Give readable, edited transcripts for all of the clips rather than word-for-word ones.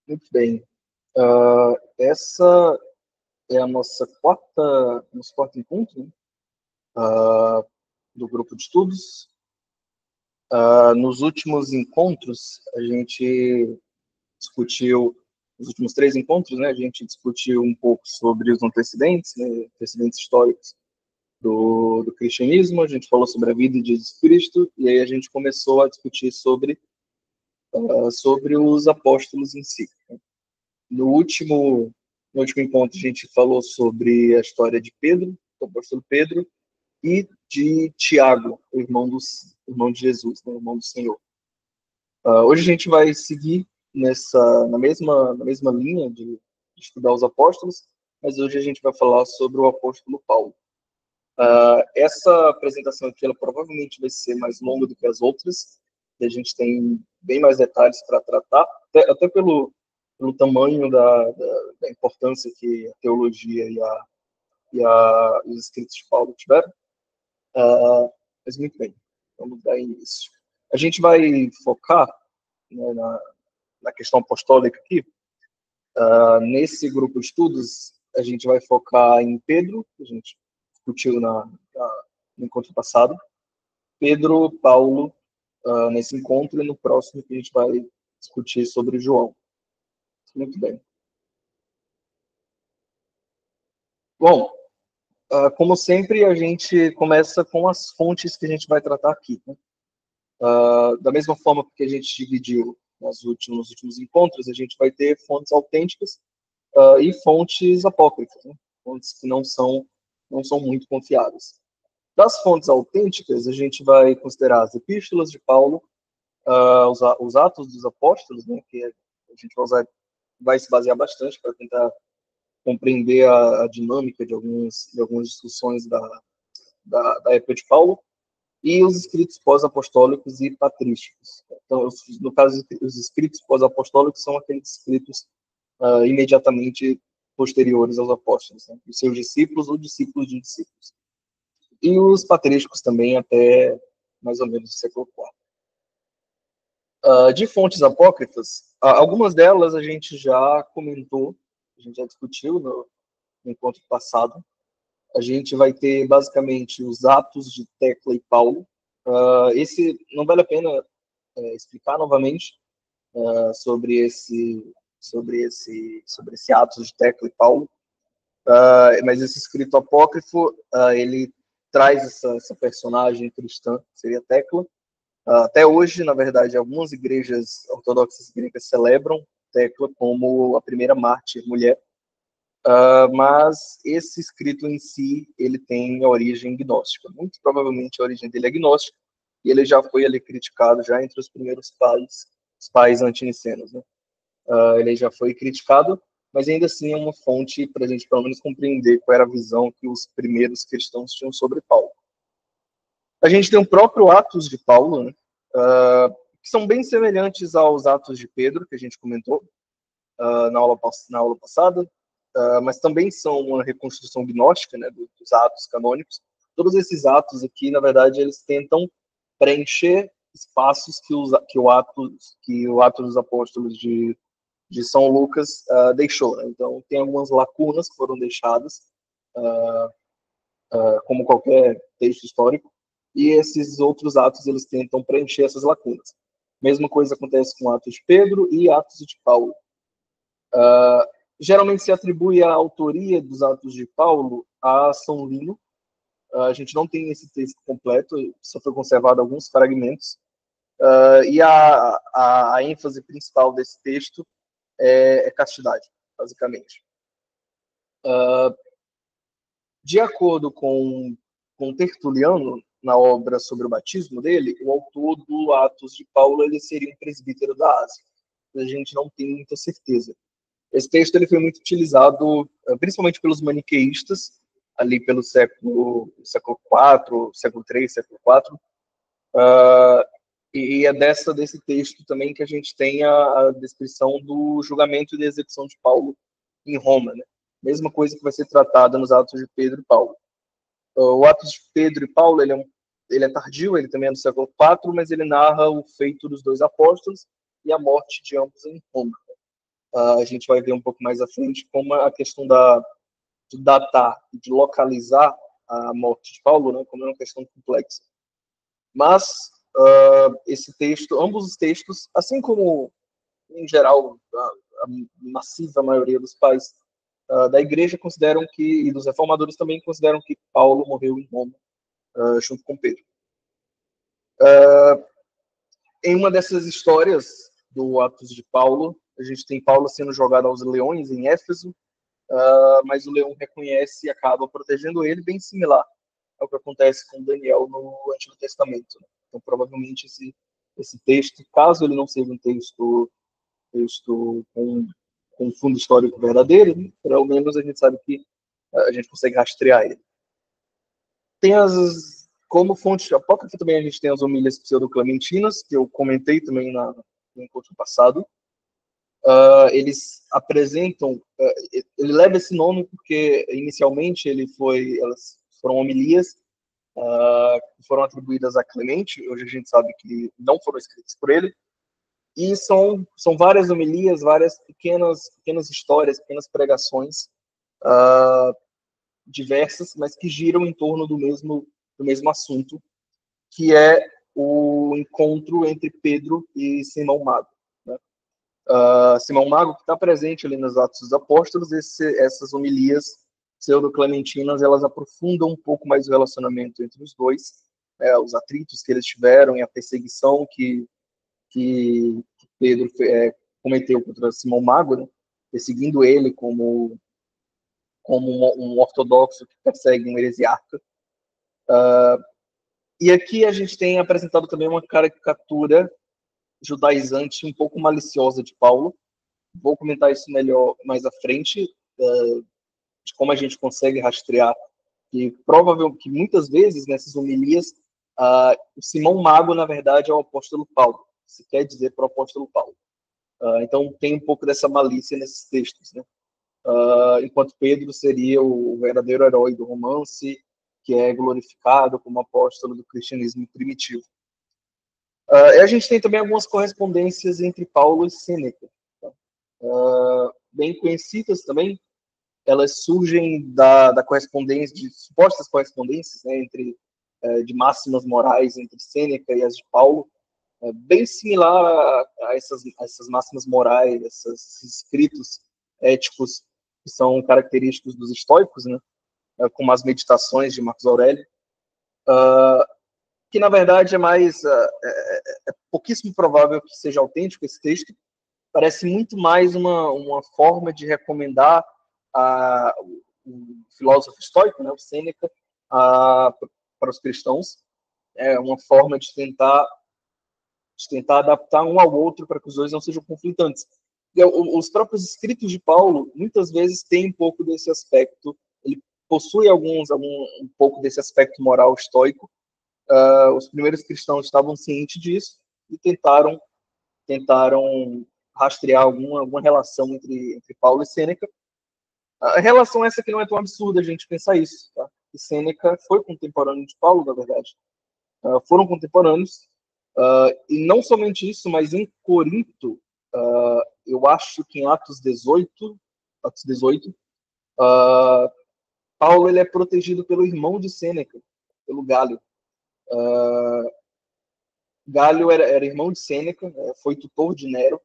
Muito bem. Essa é a nosso quarto encontro, né, do grupo de estudos. Nos últimos encontros, a gente discutiu, nos últimos três encontros, né, a gente discutiu um pouco sobre os antecedentes, né, antecedentes históricos do cristianismo, a gente falou sobre a vida de Jesus Cristo, e aí a gente começou a discutir sobre os apóstolos em si. No último, no último encontro, a gente falou sobre a história de Pedro, do apóstolo Pedro, e de Tiago, irmão de Jesus, né, o irmão do Senhor. Hoje a gente vai seguir na mesma linha de estudar os apóstolos, mas hoje a gente vai falar sobre o apóstolo Paulo. Essa apresentação aqui, ela provavelmente vai ser mais longa do que as outras, e a gente tem bem mais detalhes para tratar, até pelo tamanho da importância que a teologia e os escritos de Paulo tiveram. Mas muito bem, vamos dar início. A gente vai focar, né, na questão apostólica aqui. Nesse grupo de estudos, a gente vai focar em Pedro, que a gente discutiu no encontro passado, Pedro, Paulo, nesse encontro, e no próximo que a gente vai discutir sobre João. Muito bem. Bom, como sempre, a gente começa com as fontes que a gente vai tratar aqui, né? Da mesma forma que a gente dividiu nos últimos encontros, a gente vai ter fontes autênticas e fontes apócrifas, né? Fontes que não são muito confiáveis. Das fontes autênticas, a gente vai considerar as epístolas de Paulo, os Atos dos Apóstolos, né, que a gente vai se basear bastante para tentar compreender a dinâmica de algumas discussões da época de Paulo, e os escritos pós-apostólicos e patrísticos. Então, no caso, os escritos pós-apostólicos são aqueles escritos imediatamente posteriores aos apóstolos, né, os seus discípulos ou discípulos de discípulos. E os patrísticos também até mais ou menos o século IV. De fontes apócrifas, algumas delas a gente já comentou, a gente já discutiu no encontro passado. A gente vai ter basicamente os Atos de Tecla e Paulo. Esse não vale a pena explicar novamente sobre esse Atos de Tecla e Paulo, mas esse escrito apócrifo ele traz essa personagem cristã, que seria Tecla. Até hoje, na verdade, algumas igrejas ortodoxas gregas celebram Tecla como a primeira mártir mulher, mas esse escrito em si, ele tem origem gnóstica. Muito provavelmente a origem dele é gnóstica, e ele já foi ali criticado já entre os primeiros os pais antinicenos, né? Ele já foi criticado, mas ainda assim é uma fonte para a gente pelo menos compreender qual era a visão que os primeiros cristãos tinham sobre Paulo. A gente tem o próprio Atos de Paulo, né? Que são bem semelhantes aos Atos de Pedro, que a gente comentou na aula passada, mas também são uma reconstrução gnóstica, né, dos atos canônicos. Todos esses atos aqui, na verdade, eles tentam preencher espaços que o Ato dos Apóstolos de São Lucas deixou, né? Então, tem algumas lacunas que foram deixadas, como qualquer texto histórico, e esses outros atos eles tentam preencher essas lacunas. Mesma coisa acontece com Atos de Pedro e Atos de Paulo. Geralmente se atribui a autoria dos Atos de Paulo a São Lino. A gente não tem esse texto completo, só foi conservado alguns fragmentos. E a ênfase principal desse texto é castidade, basicamente. De acordo com Tertuliano, na obra sobre o batismo dele, o autor do Atos de Paulo ele seria um presbítero da Ásia. A gente não tem muita certeza. Esse texto ele foi muito utilizado principalmente pelos maniqueístas, ali pelo século IV, século III, século IV. E é desse texto também que a gente tem a descrição do julgamento e da execução de Paulo em Roma, né? Mesma coisa que vai ser tratada nos Atos de Pedro e Paulo. O Atos de Pedro e Paulo ele é tardio, ele também é do século IV, mas ele narra o feito dos dois apóstolos e a morte de ambos em Roma. a gente vai ver um pouco mais à frente como a questão de datar, de localizar a morte de Paulo, né, como é uma questão complexa. Mas esse texto, ambos os textos, assim como em geral a massiva maioria dos pais da igreja consideram que, e dos reformadores também consideram que Paulo morreu em Roma junto com Pedro. Em uma dessas histórias do Atos de Paulo, a gente tem Paulo sendo jogado aos leões em Éfeso, mas o leão reconhece e acaba protegendo ele, bem similar ao que acontece com Daniel no Antigo Testamento. Né? Então, provavelmente, esse texto, caso ele não seja um texto com fundo histórico verdadeiro, né? Pelo menos a gente sabe que a gente consegue rastrear ele. Tem como fonte apócrifa também a gente tem as homílias pseudo-clementinas, que eu comentei também no encontro passado. Eles apresentam, ele leva esse nome porque inicialmente elas foram homilias que foram atribuídas a Clemente, hoje a gente sabe que não foram escritas por ele, e são várias homilias, várias pequenas histórias, pequenas pregações diversas, mas que giram em torno do mesmo assunto, que é o encontro entre Pedro e Simão Mago. Né? Simão Mago, que está presente ali nos Atos dos Apóstolos, essas homilias pseudo-clementinas, elas aprofundam um pouco mais o relacionamento entre os dois, os atritos que eles tiveram e a perseguição que Pedro cometeu contra Simão Mago, né? Perseguindo ele como um ortodoxo que persegue um heresiarca. E aqui a gente tem apresentado também uma caricatura judaizante um pouco maliciosa de Paulo. Vou comentar isso melhor mais à frente, de como a gente consegue rastrear que provavelmente que muitas vezes nessas homilias o Simão Mago, na verdade, é o apóstolo Paulo, se quer dizer para o apóstolo Paulo. Então tem um pouco dessa malícia nesses textos, né? Enquanto Pedro seria o verdadeiro herói do romance, que é glorificado como apóstolo do cristianismo primitivo. E a gente tem também algumas correspondências entre Paulo e Sêneca, tá? Bem conhecidas também. Elas surgem da correspondência, de supostas correspondências, né, de máximas morais entre Sêneca e as de Paulo, bem similar a essas máximas morais, esses escritos éticos que são característicos dos estoicos, né, como as meditações de Marcos Aurélio, que na verdade é pouquíssimo provável que seja autêntico esse texto. Parece muito mais uma forma de recomendar o filósofo estoico, né, o Sêneca, para os cristãos. É uma forma de tentar adaptar um ao outro para que os dois não sejam conflitantes. E os próprios escritos de Paulo, muitas vezes, têm um pouco desse aspecto, ele possui um pouco desse aspecto moral estoico. Os primeiros cristãos estavam cientes disso e tentaram rastrear alguma relação entre Paulo e Sêneca. A relação essa que não é tão absurda a gente pensar isso, tá? E Sêneca foi contemporâneo de Paulo, na verdade. Foram contemporâneos, e não somente isso, mas em Corinto, eu acho que em Atos 18, Paulo ele é protegido pelo irmão de Sêneca, pelo Gálio. Gálio era irmão de Sêneca, foi tutor de Nero.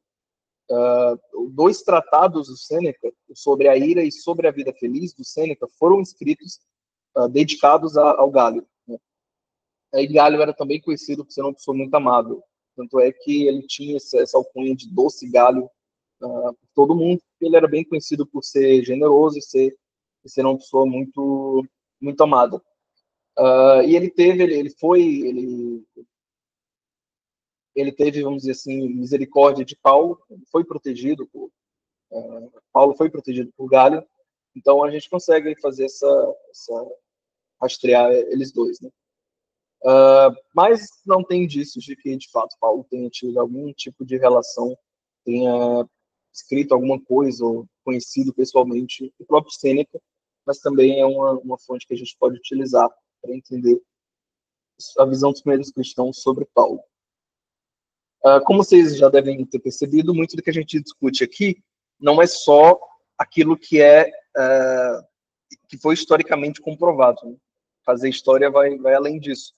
Dois tratados do Sêneca, sobre a ira e sobre a vida feliz do Sêneca, foram escritos dedicados ao Gálio. Né? E Gálio era também conhecido por ser uma pessoa muito amável. Tanto é que ele tinha essa alcunha de doce Gálio por todo mundo, porque ele era bem conhecido por ser generoso e ser uma pessoa muito, muito amada. E ele teve, vamos dizer assim, misericórdia de Paulo, ele foi protegido Paulo foi protegido por Gálio, então a gente consegue fazer essa rastrear eles dois, né? Mas não tem indícios de que, de fato, Paulo tenha tido algum tipo de relação, tenha escrito alguma coisa ou conhecido pessoalmente o próprio Sêneca, mas também é uma fonte que a gente pode utilizar para entender a visão dos primeiros cristãos sobre Paulo. Como vocês já devem ter percebido, muito do que a gente discute aqui não é só aquilo que foi historicamente comprovado. Né? Fazer história vai além disso.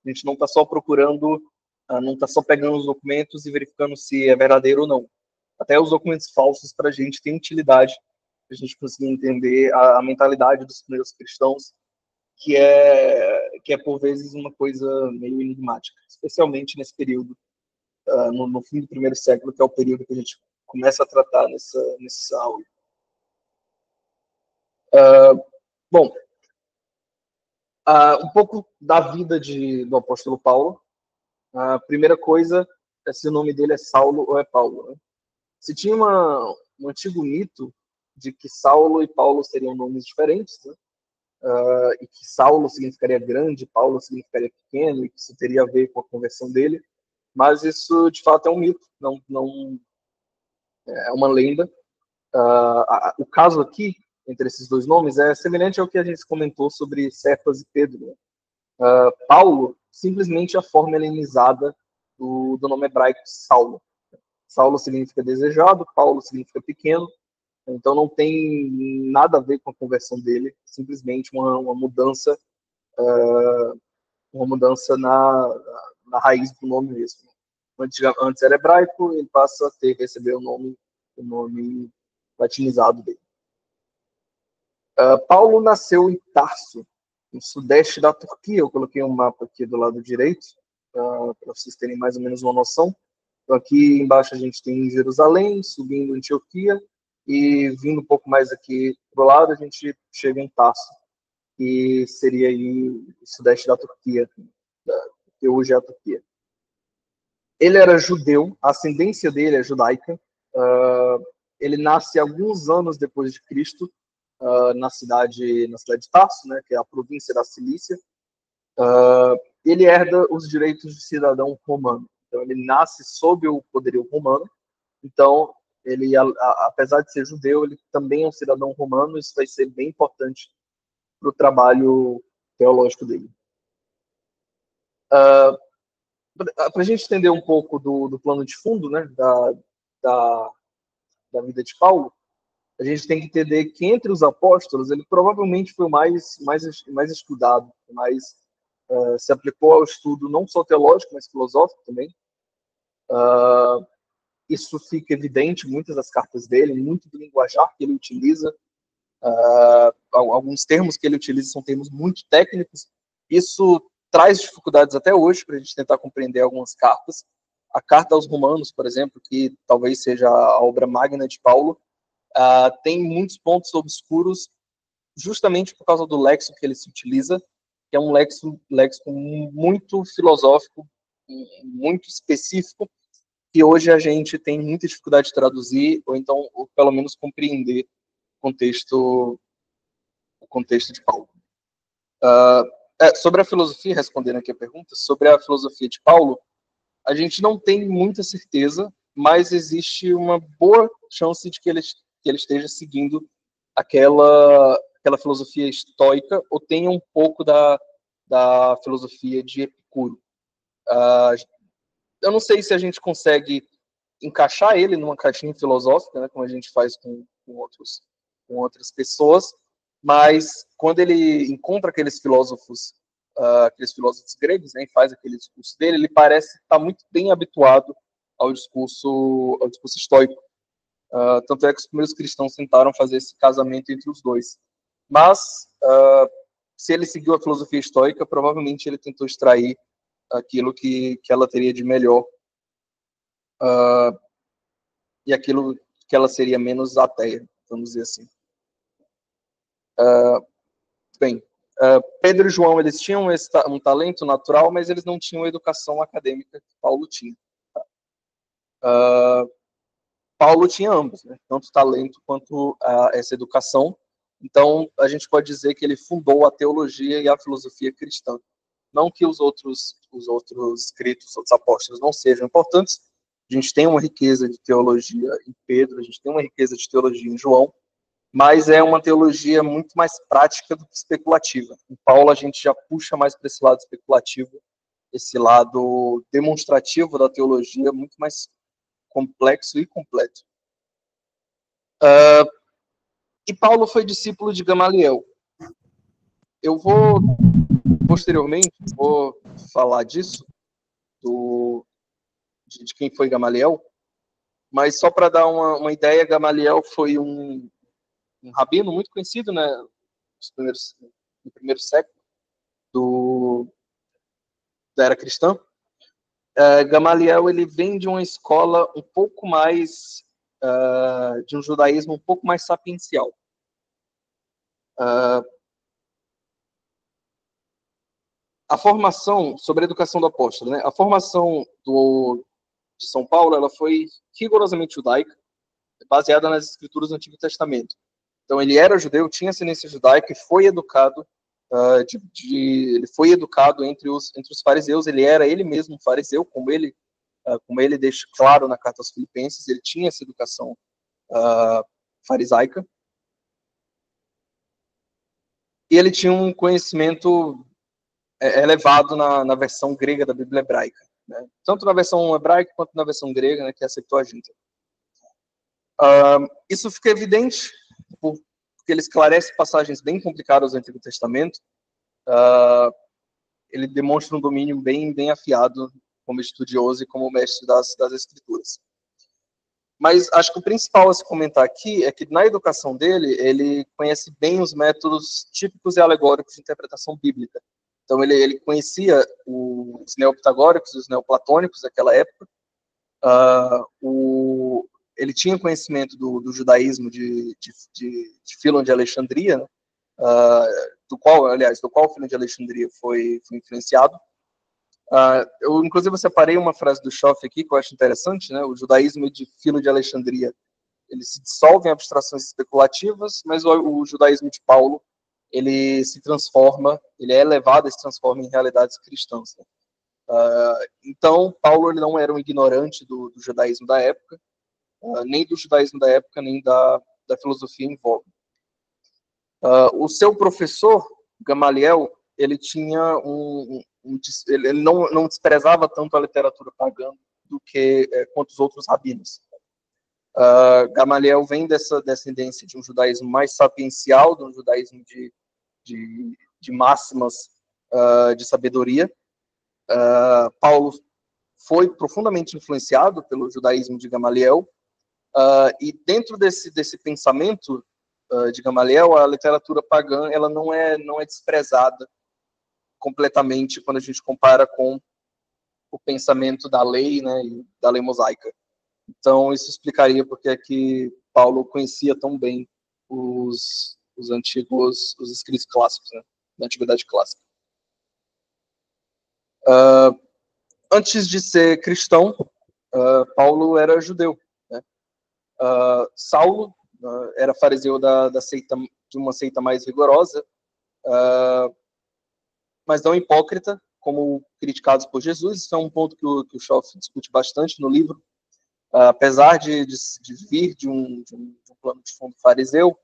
A gente não está só procurando, não está só pegando os documentos e verificando se é verdadeiro ou não. Até os documentos falsos para a gente têm utilidade, para a gente conseguir entender a mentalidade dos primeiros cristãos, que é por vezes uma coisa meio enigmática, especialmente nesse período, no fim do primeiro século, que é o período que a gente começa a tratar nessa aula. Bom, um pouco da vida do apóstolo Paulo. A primeira coisa é se o nome dele é Saulo ou é Paulo. Né? Se tinha um antigo mito de que Saulo e Paulo seriam nomes diferentes, né? E que Saulo significaria grande, Paulo significaria pequeno, e que isso teria a ver com a conversão dele. Mas isso, de fato, é um mito, não é uma lenda. O caso aqui, entre esses dois nomes, é semelhante ao que a gente comentou sobre Cefas e Pedro. Né? Paulo, simplesmente a forma helenizada do nome hebraico Saulo. Saulo significa desejado, Paulo significa pequeno, então não tem nada a ver com a conversão dele, simplesmente uma mudança na raiz do nome mesmo. Antes era hebraico, ele passa a receber o nome latinizado dele. Paulo nasceu em Tarso, no sudeste da Turquia. Eu coloquei um mapa aqui do lado direito, para vocês terem mais ou menos uma noção. Então, aqui embaixo a gente tem Jerusalém, subindo Antioquia, e vindo um pouco mais aqui para o lado, a gente chega em Tarso, que seria aí o sudeste da Turquia, que hoje é a Turquia. Ele era judeu, a ascendência dele é judaica. Ele nasce alguns anos depois de Cristo, na cidade de Tarso, né, que é a província da Cilícia. Ele herda os direitos de cidadão romano. Então, ele nasce sob o poderio romano. Então, ele, apesar de ser judeu, ele também é um cidadão romano. Isso vai ser bem importante para o trabalho teológico dele. Para a gente entender um pouco do plano de fundo, né, da vida de Paulo, a gente tem que entender que entre os apóstolos ele provavelmente foi o mais estudado, mais se aplicou ao estudo não só teológico, mas filosófico também. Isso fica evidente em muitas das cartas dele, muito do linguajar que ele utiliza. Alguns termos que ele utiliza são termos muito técnicos. Isso traz dificuldades até hoje para a gente tentar compreender algumas cartas. A carta aos Romanos, por exemplo, que talvez seja a obra magna de Paulo, tem muitos pontos obscuros justamente por causa do léxico que ele se utiliza, que é um léxico muito filosófico, muito específico, que hoje a gente tem muita dificuldade de traduzir, ou pelo menos compreender o contexto de Paulo. Sobre a filosofia, respondendo aqui a pergunta, sobre a filosofia de Paulo, a gente não tem muita certeza, mas existe uma boa chance de que ele esteja seguindo aquela filosofia estoica, ou tenha um pouco da filosofia de Epicuro. Eu não sei se a gente consegue encaixar ele numa caixinha filosófica, né, como a gente faz com outras pessoas, mas quando ele encontra aqueles filósofos gregos, né, e faz aquele discurso dele, ele parece estar muito bem habituado ao discurso estoico. Tanto é que os primeiros cristãos tentaram fazer esse casamento entre os dois. Mas, se ele seguiu a filosofia estoica, provavelmente ele tentou extrair aquilo que ela teria de melhor, e aquilo que ela seria menos ateia, vamos dizer assim. Bem, Pedro e João, eles tinham um talento natural, mas eles não tinham a educação acadêmica que Paulo tinha. Paulo tinha ambos, né? Tanto talento quanto essa educação. Então, a gente pode dizer que ele fundou a teologia e a filosofia cristã. Não que os outros escritos, os outros apóstolos não sejam importantes. A gente tem uma riqueza de teologia em Pedro, a gente tem uma riqueza de teologia em João, mas é uma teologia muito mais prática do que especulativa. Em Paulo, a gente já puxa mais para esse lado especulativo, esse lado demonstrativo da teologia, muito mais complexo e completo. E Paulo foi discípulo de Gamaliel. Eu vou, posteriormente, falar disso, de quem foi Gamaliel, mas só para dar uma ideia, Gamaliel foi um rabino muito conhecido, né, no primeiro século da era cristã. Gamaliel, ele vem de uma escola um pouco mais, de um judaísmo um pouco mais sapiencial. A formação, sobre a educação do apóstolo, né, a formação de São Paulo, ela foi rigorosamente judaica, baseada nas escrituras do Antigo Testamento. Então, ele era judeu, tinha ascendência judaica e foi educado, ele foi educado entre os fariseus. Ele era ele mesmo um fariseu, como ele deixa claro na carta aos Filipenses. Ele tinha essa educação farisaica. E ele tinha um conhecimento elevado na versão grega da Bíblia hebraica, né? Tanto na versão hebraica quanto na versão grega, né, que é a Septuaginta. Isso fica evidente porque ele esclarece passagens bem complicadas do Antigo Testamento. Ele demonstra um domínio bem afiado como estudioso e como mestre das Escrituras. Mas acho que o principal a se comentar aqui é que na educação dele, ele conhece bem os métodos típicos e alegóricos de interpretação bíblica. Então ele conhecia os neopitagóricos e os neoplatônicos daquela época. Ele tinha conhecimento do judaísmo de Filon de Alexandria, né? do qual Filon de Alexandria foi influenciado. Eu, inclusive, separei uma frase do Schoff aqui, que eu acho interessante, né? O judaísmo de Filon de Alexandria, ele se dissolve em abstrações especulativas, mas o judaísmo de Paulo, ele se transforma, ele é elevado e se transforma em realidades cristãs, né? Então, Paulo, ele não era um ignorante do judaísmo da época, nem do judaísmo da época, nem da filosofia em voga. O seu professor, Gamaliel, ele tinha ele não desprezava tanto a literatura pagã quanto os outros rabinos. Gamaliel vem dessa descendência de um judaísmo mais sapiencial, de um judaísmo de máximas de sabedoria. Paulo foi profundamente influenciado pelo judaísmo de Gamaliel, e dentro desse pensamento de Gamaliel, a literatura pagã ela não é desprezada completamente quando a gente compara com o pensamento da lei, né, e da lei mosaica. Então, isso explicaria porque é que Paulo conhecia tão bem os escritos clássicos, né, da Antiguidade Clássica. Antes de ser cristão, Paulo era judeu, né? Saulo era fariseu de uma seita mais rigorosa, mas não hipócrita, como criticados por Jesus. Isso é um ponto que o Schoff discute bastante no livro. Apesar de vir de um plano de fundo fariseu,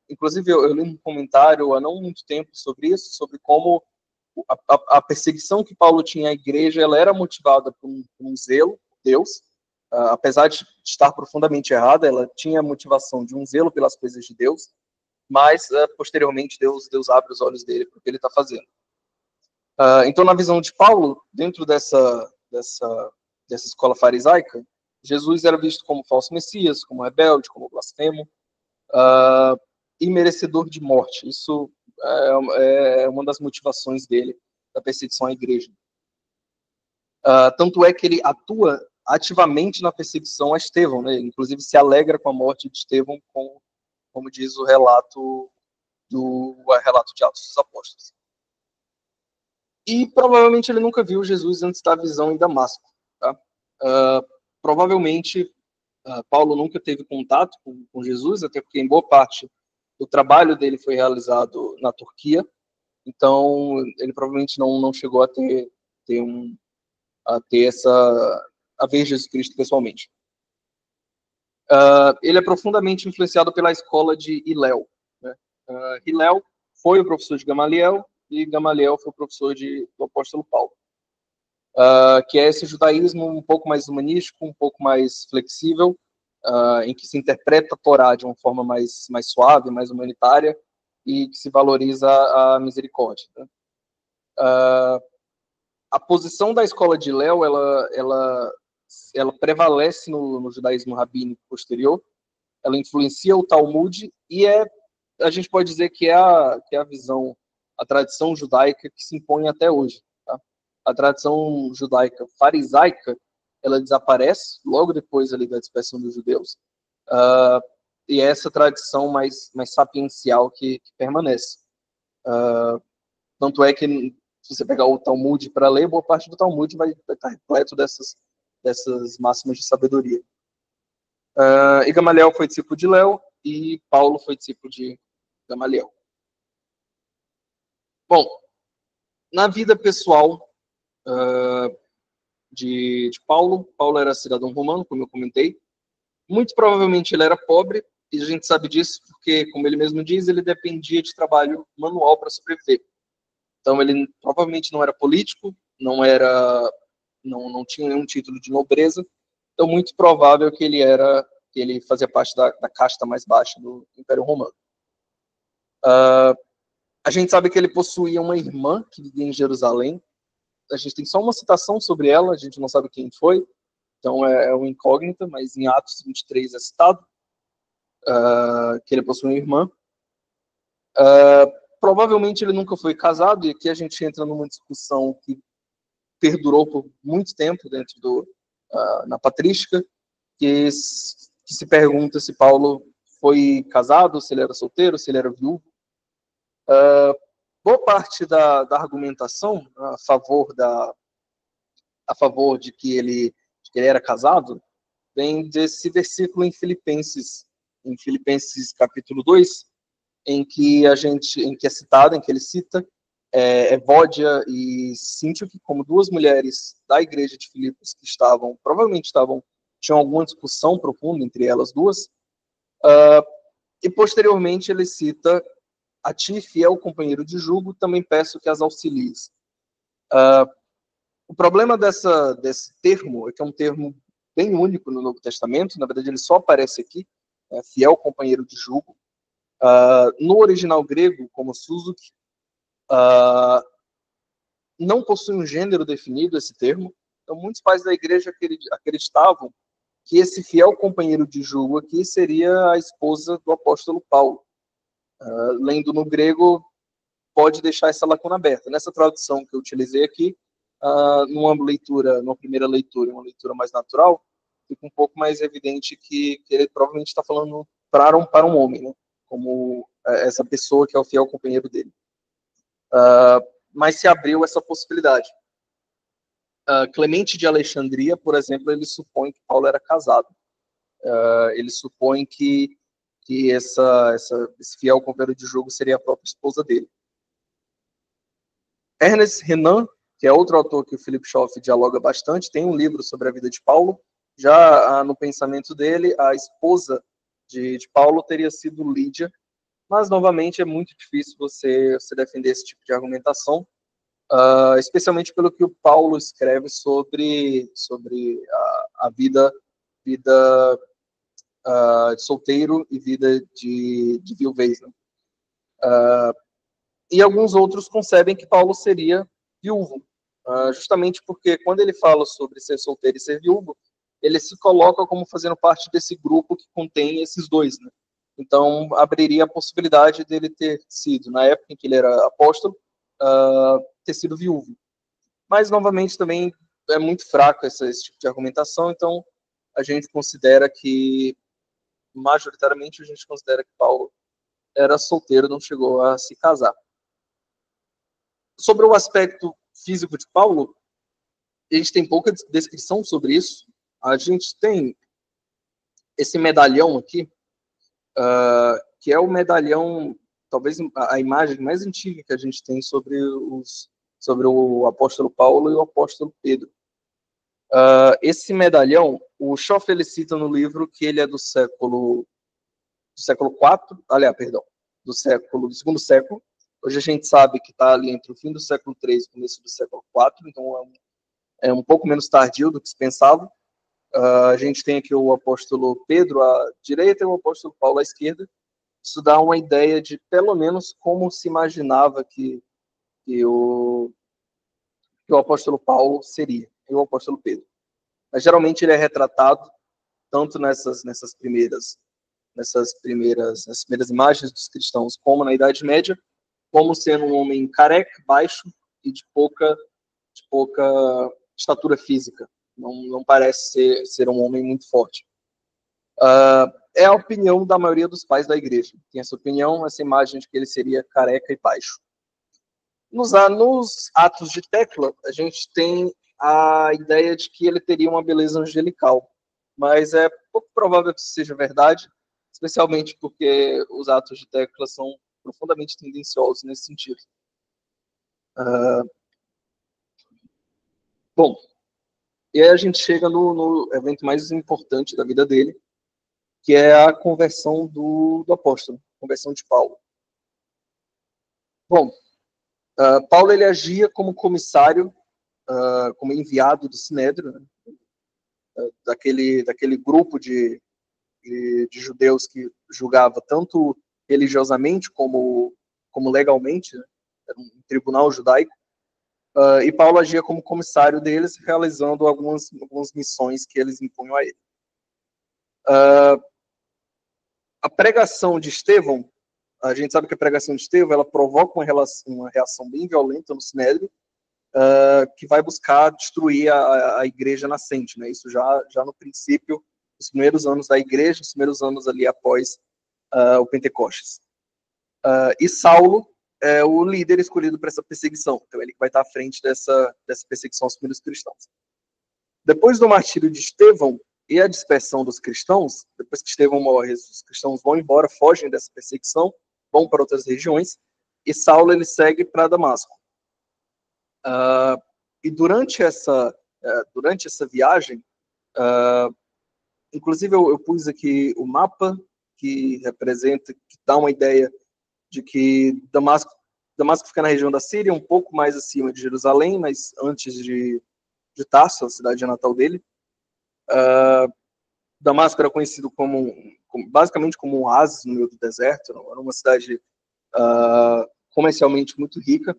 inclusive eu li um comentário há não muito tempo sobre isso, sobre como a perseguição que Paulo tinha à igreja, ela era motivada por um zelo por Deus, apesar de estar profundamente errada, ela tinha a motivação de um zelo pelas coisas de Deus, mas posteriormente Deus abre os olhos dele para o que ele está fazendo. Então, na visão de Paulo, dentro dessa escola farisaica, Jesus era visto como falso messias, como rebelde, como blasfemo, e merecedor de morte. Isso é uma das motivações dele, da perseguição à igreja. Tanto é que ele atua ativamente na perseguição a Estevão, né? Ele, inclusive, se alegra com a morte de Estevão, como diz o relato de Atos dos Apóstolos. E provavelmente ele nunca viu Jesus antes da visão em Damasco. Tá? Provavelmente Paulo nunca teve contato com Jesus, até porque em boa parte o trabalho dele foi realizado na Turquia, então ele provavelmente não chegou a ver Jesus Cristo pessoalmente. Ele é profundamente influenciado pela escola de Hillel, né? Hillel foi o professor de Gamaliel, e Gamaliel foi o professor do apóstolo Paulo, que é esse judaísmo um pouco mais humanístico, um pouco mais flexível, em que se interpreta a Torá de uma forma mais suave, mais humanitária, e que se valoriza a misericórdia. Né? A posição da escola de Hillel, ela prevalece no judaísmo rabínico posterior, ela influencia o Talmud, e a gente pode dizer que é a visão, a tradição judaica que se impõe até hoje. Tá? A tradição judaica farisaica, ela desaparece logo depois ali da dispersão dos judeus, e é essa tradição mais sapiencial que permanece. Tanto é que, se você pegar o Talmud para ler, boa parte do Talmud vai estar repleto dessas máximas de sabedoria. E Gamaliel foi discípulo de Léo, e Paulo foi discípulo de Gamaliel. Bom, na vida pessoal de Paulo era cidadão romano, como eu comentei. Muito provavelmente ele era pobre, e a gente sabe disso porque, como ele mesmo diz, ele dependia de trabalho manual para sobreviver. Então ele provavelmente não era político, não tinha nenhum título de nobreza. Então muito provável que ele fazia parte da casta mais baixa do Império Romano. A gente sabe que ele possuía uma irmã que vivia em Jerusalém. A gente tem só uma citação sobre ela, a gente não sabe quem foi, então é uma incógnita, mas em Atos 23 é citado que ele possui uma irmã. Provavelmente ele nunca foi casado, e aqui a gente entra numa discussão que perdurou por muito tempo dentro na patrística, que se pergunta se Paulo foi casado, se ele era solteiro, se ele era viúvo. Boa parte da argumentação a favor de que ele era casado vem desse versículo em Filipenses capítulo 2, em que é citado, em que ele cita Evódia e Síntique como duas mulheres da igreja de Filipos que tinham alguma discussão profunda entre elas duas, e posteriormente ele cita: a ti, fiel companheiro de jugo, também peço que as auxilies. O problema desse termo é que é um termo bem único no Novo Testamento. Na verdade, ele só aparece aqui, fiel companheiro de jugo. No original grego, como Suzuki, não possui um gênero definido esse termo. Então, muitos pais da igreja acreditavam que esse fiel companheiro de jugo aqui seria a esposa do apóstolo Paulo. Lendo no grego, pode deixar essa lacuna aberta. Nessa tradução que eu utilizei aqui, numa primeira leitura, uma leitura mais natural, fica um pouco mais evidente que ele provavelmente está falando para um homem, né? Como essa pessoa que é o fiel companheiro dele. Mas se abriu essa possibilidade. Clemente de Alexandria, por exemplo, ele supõe que Paulo era casado. Ele supõe que esse fiel companheiro de jugo seria a própria esposa dele. Ernest Renan, que é outro autor que o Philip Schaff dialoga bastante, tem um livro sobre a vida de Paulo. Já no pensamento dele, a esposa de Paulo teria sido Lídia, mas, novamente, é muito difícil você defender esse tipo de argumentação, especialmente pelo que o Paulo escreve sobre a vida de solteiro e vida de viuvez. Né? E alguns outros concebem que Paulo seria viúvo, justamente porque quando ele fala sobre ser solteiro e ser viúvo, ele se coloca como fazendo parte desse grupo que contém esses dois, né? Então, abriria a possibilidade dele ter sido, na época em que ele era apóstolo, ter sido viúvo. Mas, novamente, também é muito fraco esse tipo de argumentação, então a gente considera que, majoritariamente, a gente considera que Paulo era solteiro, não chegou a se casar. Sobre o aspecto físico de Paulo, a gente tem pouca descrição sobre isso. A gente tem esse medalhão aqui, que é o medalhão, talvez a imagem mais antiga que a gente tem sobre o apóstolo Paulo e o apóstolo Pedro. Esse medalhão, o Schaff ele cita no livro que ele é do século IV, aliás, perdão, do segundo século. Hoje a gente sabe que está ali entre o fim do século III e o começo do século IV, então é um pouco menos tardio do que se pensava. A gente tem aqui o apóstolo Pedro à direita e o apóstolo Paulo à esquerda. Isso dá uma ideia de, pelo menos, como se imaginava que o apóstolo Paulo seria, e o apóstolo Pedro. Mas, geralmente, ele é retratado tanto nessas primeiras imagens dos cristãos, como na Idade Média, como sendo um homem careca, baixo e de pouca estatura física. Não parece ser um homem muito forte. É a opinião da maioria dos pais da igreja. Tem essa opinião, essa imagem de que ele seria careca e baixo. Nos Atos de Tecla, a gente tem a ideia de que ele teria uma beleza angelical, mas é pouco provável que isso seja verdade, especialmente porque os Atos de Tecla são profundamente tendenciosos nesse sentido. Bom, e aí a gente chega no evento mais importante da vida dele, que é a conversão do apóstolo, a conversão de Paulo. Bom, Paulo ele agia como comissário, como enviado do Sinédrio, né, daquele grupo de judeus que julgava tanto religiosamente como legalmente, né, era um tribunal judaico, e Paulo agia como comissário deles, realizando algumas missões que eles impunham a ele. A pregação de Estevão, a gente sabe que a pregação de Estevão ela provoca uma reação bem violenta no Sinédrio, que vai buscar destruir a igreja nascente, né? Isso já no princípio, os primeiros anos da igreja, os primeiros anos ali após o Pentecostes. E Saulo é o líder escolhido para essa perseguição, então ele vai estar à frente dessa perseguição aos primeiros cristãos. Depois do martírio de Estevão e a dispersão dos cristãos, depois que Estevão morre, os cristãos vão embora, fogem dessa perseguição, vão para outras regiões, e Saulo ele segue para Damasco. E durante essa viagem, inclusive eu pus aqui o mapa que dá uma ideia de que Damasco fica na região da Síria, um pouco mais acima de Jerusalém, mas antes de Tarso, a cidade natal dele. Damasco era conhecido basicamente como um oásis no meio do deserto, era uma cidade comercialmente muito rica,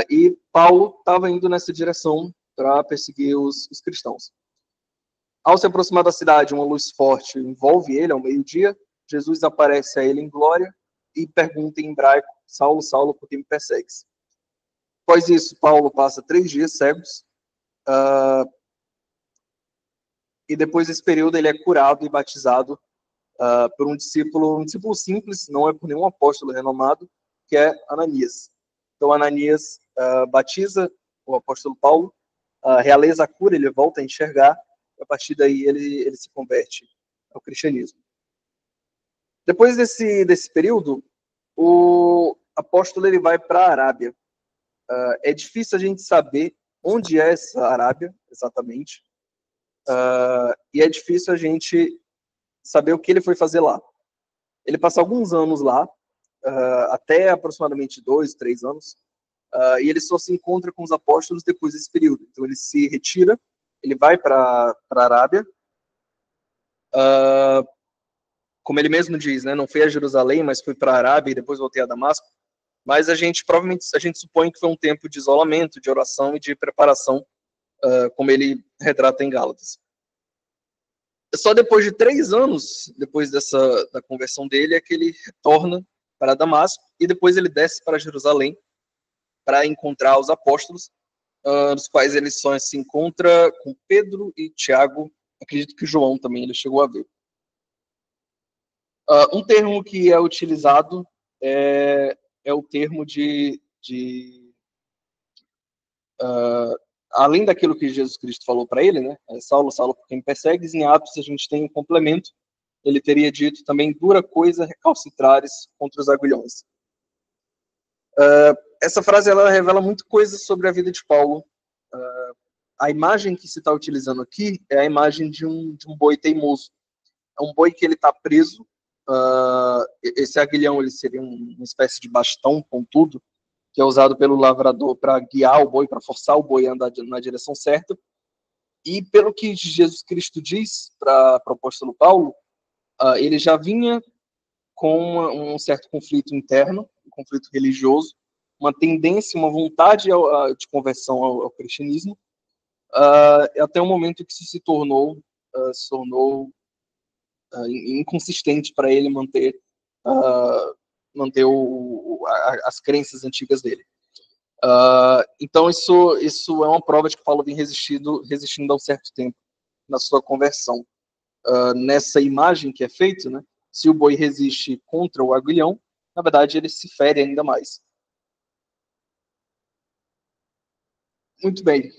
e Paulo estava indo nessa direção para perseguir os cristãos. Ao se aproximar da cidade, uma luz forte envolve ele ao meio-dia. Jesus aparece a ele em glória e pergunta em hebraico: Saulo, Saulo, por que me persegues? Após isso, Paulo passa 3 dias cegos, e depois desse período ele é curado e batizado por um discípulo simples, não é por nenhum apóstolo renomado, que é Ananias. Então Ananias batiza o apóstolo Paulo, realiza a cura, ele volta a enxergar, e a partir daí ele se converte ao cristianismo. Depois desse período, o apóstolo ele vai para a Arábia. É difícil a gente saber onde é essa Arábia, exatamente, e é difícil a gente saber o que ele foi fazer lá. Ele passa alguns anos lá, até aproximadamente 2, 3 anos, e ele só se encontra com os apóstolos depois desse período. Então ele se retira, ele vai para a Arábia, como ele mesmo diz, né, não fui a Jerusalém, mas fui para a Arábia e depois voltei a Damasco, mas provavelmente a gente supõe que foi um tempo de isolamento, de oração e de preparação, como ele retrata em Gálatas. Só depois de 3 anos, depois da conversão dele, é que ele retorna para Damasco e depois ele desce para Jerusalém para encontrar os apóstolos, dos quais ele só se encontra com Pedro e Tiago, acredito que João também ele chegou a ver. Um termo que é utilizado é o termo além daquilo que Jesus Cristo falou para ele, né? Saulo, Saulo, por quem me persegues, em Atos a gente tem um complemento. Ele teria dito também: dura coisa recalcitrares contra os aguilhões. Essa frase ela revela muita coisa sobre a vida de Paulo. A imagem que se está utilizando aqui é a imagem de um boi teimoso. É um boi que ele está preso. Esse aguilhão ele seria uma espécie de bastão pontudo, que é usado pelo lavrador para guiar o boi, para forçar o boi a andar na direção certa. E pelo que Jesus Cristo diz para o apóstolo Paulo, ele já vinha com um certo conflito interno, um conflito religioso, uma tendência, uma vontade de conversão ao cristianismo, até o momento que se tornou inconsistente para ele manter as crenças antigas dele. Então isso é uma prova de que Paulo vem resistindo há um certo tempo na sua conversão. Nessa imagem que é feita, né, se o boi resiste contra o aguilhão, na verdade ele se fere ainda mais. Muito bem.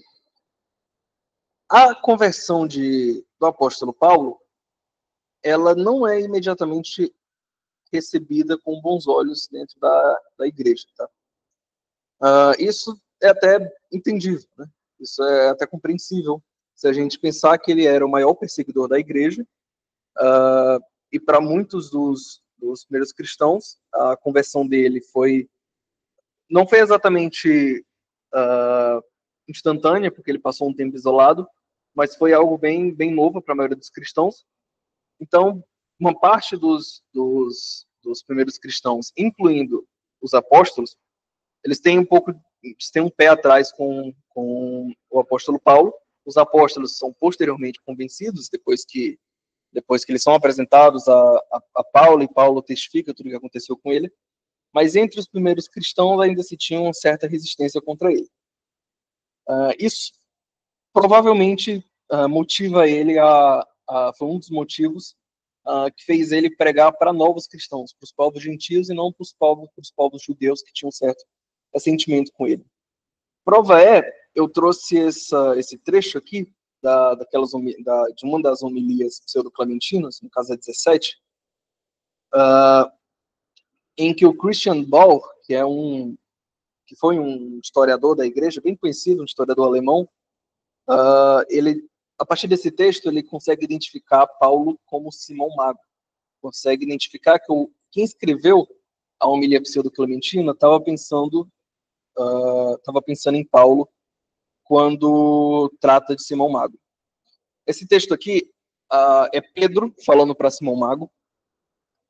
A conversão do apóstolo Paulo, ela não é imediatamente recebida com bons olhos dentro da igreja. Tá? Isso é até entendível, né? Isso é até compreensível, se a gente pensar que ele era o maior perseguidor da igreja, e para muitos dos primeiros cristãos, a conversão dele não foi exatamente instantânea, porque ele passou um tempo isolado, mas foi algo bem, bem novo para a maioria dos cristãos. Então, uma parte dos primeiros cristãos, incluindo os apóstolos, eles têm um pé atrás com o apóstolo Paulo. Os apóstolos são posteriormente convencidos, depois que eles são apresentados a Paulo, e Paulo testifica tudo o que aconteceu com ele. Mas entre os primeiros cristãos ainda se tinha uma certa resistência contra ele. Isso provavelmente motiva ele foi um dos motivos que fez ele pregar para novos cristãos, para os povos gentios e não para os povos judeus que tinham um certo ressentimento com ele. Prova eu trouxe esse trecho aqui de uma das homilias pseudo-clementinas, no caso é 17, em que o Christian Ball, que foi um historiador da igreja, bem conhecido, um historiador alemão, a partir desse texto, ele consegue identificar Paulo como Simão Mago. Consegue identificar que quem escreveu a homilia pseudo-clementina estava pensando em Paulo quando trata de Simão Mago. Esse texto aqui é Pedro falando para Simão Mago.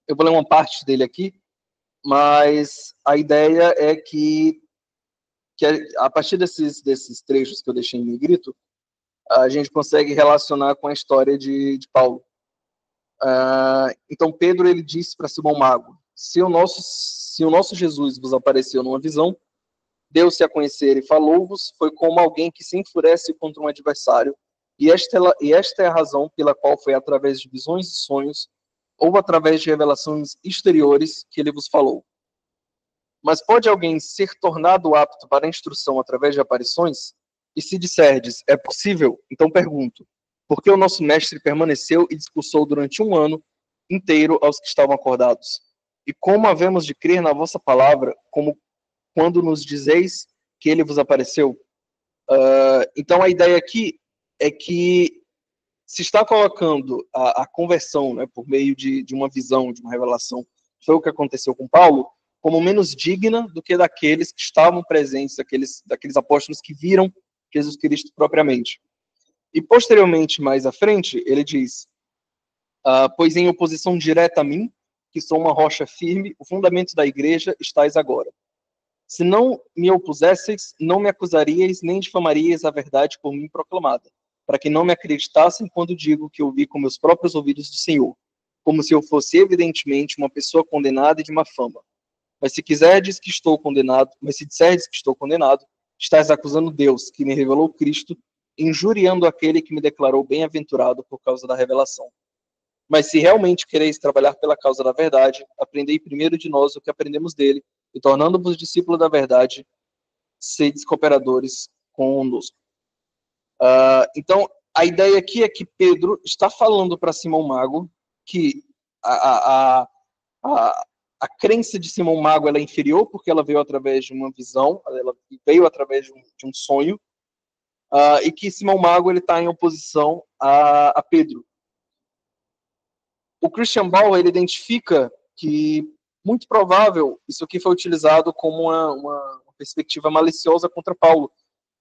Eu vou ler uma parte dele aqui, mas a ideia é que a partir desses trechos que eu deixei em negrito, a gente consegue relacionar com a história de Paulo. Então Pedro ele disse para Simão Mago: se o nosso Jesus vos apareceu numa visão, deu-se a conhecer e falou-vos, foi como alguém que se enfurece contra um adversário, e esta é a razão pela qual foi através de visões e sonhos, ou através de revelações exteriores, que ele vos falou. Mas pode alguém ser tornado apto para a instrução através de aparições? E se disserdes, é possível? Então pergunto, por que o nosso mestre permaneceu e discursou durante 1 ano inteiro aos que estavam acordados? E como havemos de crer na vossa palavra, como quando nos dizeis que ele vos apareceu? Então a ideia aqui é que se está colocando a conversão, né, por meio de uma visão, de uma revelação, foi o que aconteceu com Paulo, como menos digna do que daqueles que estavam presentes, daqueles apóstolos que viram Jesus Cristo propriamente. E posteriormente, mais à frente, ele diz: pois em oposição direta a mim, que sou uma rocha firme, o fundamento da igreja, estáis agora. Se não me opusesseis, não me acusaríeis, nem difamaríeis a verdade por mim proclamada, para que não me acreditassem quando digo que ouvi com meus próprios ouvidos do Senhor, como se eu fosse evidentemente uma pessoa condenada e de má fama. Mas se disserdes que estou condenado, estás acusando Deus, que me revelou Cristo, injuriando aquele que me declarou bem-aventurado por causa da revelação. Mas se realmente quereis trabalhar pela causa da verdade, aprendei primeiro de nós o que aprendemos dele, e tornando-vos discípulos da verdade, sedes cooperadores conosco. Então, a ideia aqui é que Pedro está falando para Simão Mago que a crença de Simão Mago ela é inferior, porque ela veio através de uma visão, ela veio através de um sonho, e que Simão Mago está em oposição a Pedro. O Christian Ball ele identifica que, muito provável, isso aqui foi utilizado como uma perspectiva maliciosa contra Paulo,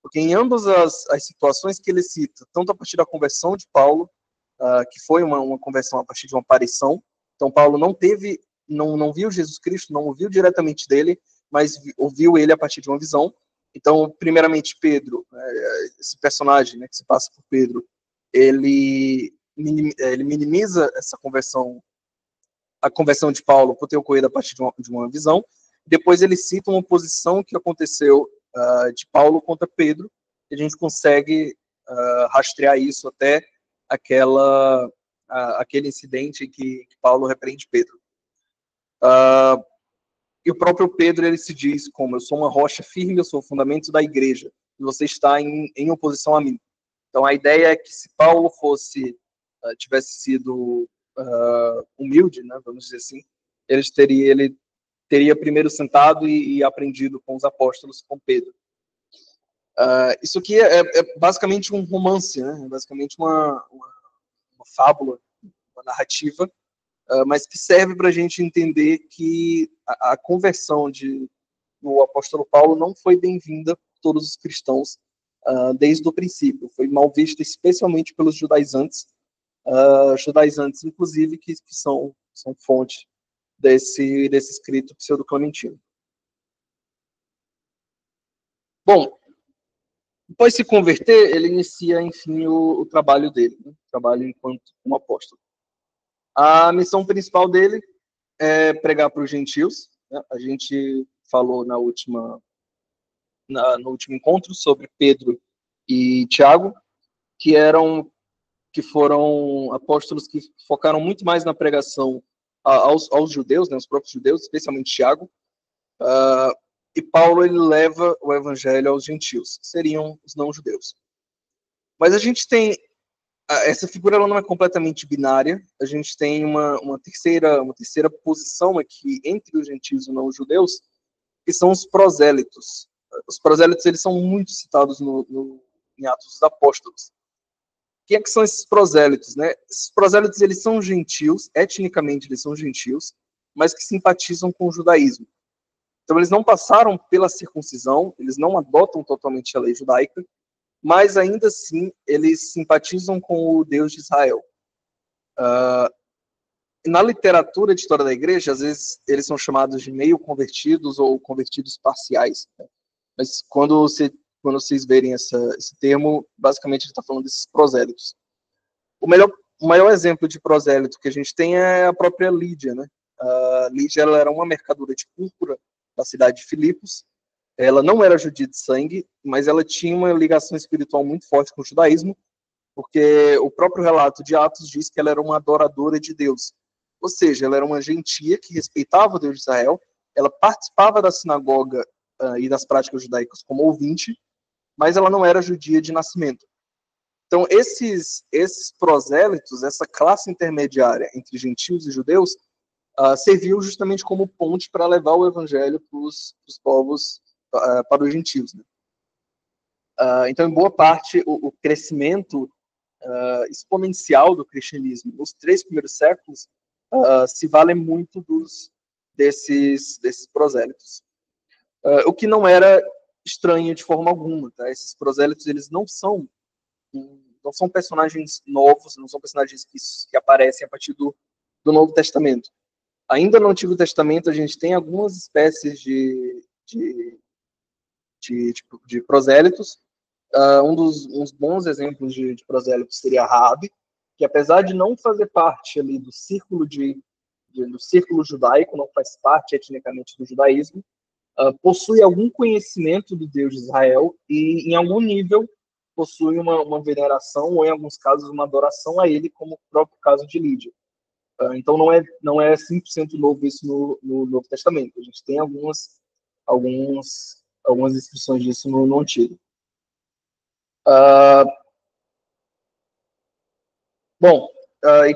Porque em ambas as situações que ele cita, tanto a partir da conversão de Paulo, que foi uma conversão a partir de uma aparição, então Paulo não viu Jesus Cristo, não ouviu diretamente dele, mas ouviu ele a partir de uma visão. Então, primeiramente, Pedro, esse personagem, né, que se passa por Pedro, ele minimiza essa conversão, a conversão de Paulo por ter ocorrido a partir de uma visão. Depois ele cita uma oposição que aconteceu de Paulo contra Pedro, e a gente consegue rastrear isso até aquele incidente em que Paulo repreende Pedro. E o próprio Pedro, ele se diz como: eu sou uma rocha firme, eu sou o fundamento da igreja, e você está em oposição a mim. Então a ideia é que se Paulo tivesse sido humilde, né, vamos dizer assim, ele teria primeiro sentado e aprendido com os apóstolos, com Pedro. Isso aqui é basicamente um romance, né? Basicamente uma fábula, uma narrativa, mas que serve para a gente entender que a conversão do apóstolo Paulo não foi bem-vinda por todos os cristãos desde o princípio. Foi mal vista especialmente pelos judaizantes, inclusive, que são fonte desse escrito pseudo-clementino. Bom, após se converter, ele inicia, enfim, o trabalho dele, né? O trabalho enquanto um apóstolo. A missão principal dele é pregar para os gentios, né? A gente falou no último encontro sobre Pedro e Tiago, que foram apóstolos que focaram muito mais na pregação aos judeus, né, os próprios judeus, especialmente Tiago, e Paulo ele leva o evangelho aos gentios, que seriam os não-judeus. Mas a gente tem, essa figura ela não é completamente binária, a gente tem uma terceira posição aqui entre os gentios e os não-judeus, que são os prosélitos. Os prosélitos eles são muito citados em Atos dos Apóstolos. Quem é que são esses prosélitos, né? Esses prosélitos, eles são gentios, etnicamente eles são gentios, mas que simpatizam com o judaísmo. Então eles não passaram pela circuncisão, eles não adotam totalmente a lei judaica, mas ainda assim eles simpatizam com o Deus de Israel. Na literatura de história da igreja, às vezes eles são chamados de meio convertidos ou convertidos parciais, né? Mas quando vocês verem esse termo, basicamente ele está falando desses prosélitos. O maior exemplo de prosélito que a gente tem é a própria Lídia, né? A Lídia ela era uma mercadora de púrpura da cidade de Filipos. Ela não era judia de sangue, mas ela tinha uma ligação espiritual muito forte com o judaísmo, porque o próprio relato de Atos diz que ela era uma adoradora de Deus. Ou seja, ela era uma gentia que respeitava o Deus de Israel, ela participava da sinagoga e das práticas judaicas como ouvinte, mas ela não era judia de nascimento. Então, esses prosélitos, essa classe intermediária entre gentios e judeus, serviu justamente como ponte para levar o evangelho para os povos, para os gentios, né? Então, em boa parte, o crescimento exponencial do cristianismo nos 3 primeiros séculos se vale muito desses prosélitos. O que não era estranho de forma alguma, tá? Esses prosélitos, eles não são personagens novos, não são personagens que aparecem a partir do Novo Testamento. Ainda no Antigo Testamento, a gente tem algumas espécies de prosélitos. Uns bons exemplos de prosélitos seria Raabe, que apesar de não fazer parte ali do círculo judaico, não faz parte etnicamente do judaísmo, possui algum conhecimento do Deus de Israel e, em algum nível, possui uma veneração ou, em alguns casos, uma adoração a ele, como o próprio caso de Lídia. Então, não é 100% novo isso no Novo Testamento. A gente tem algumas inscrições disso no Antigo. Bom, e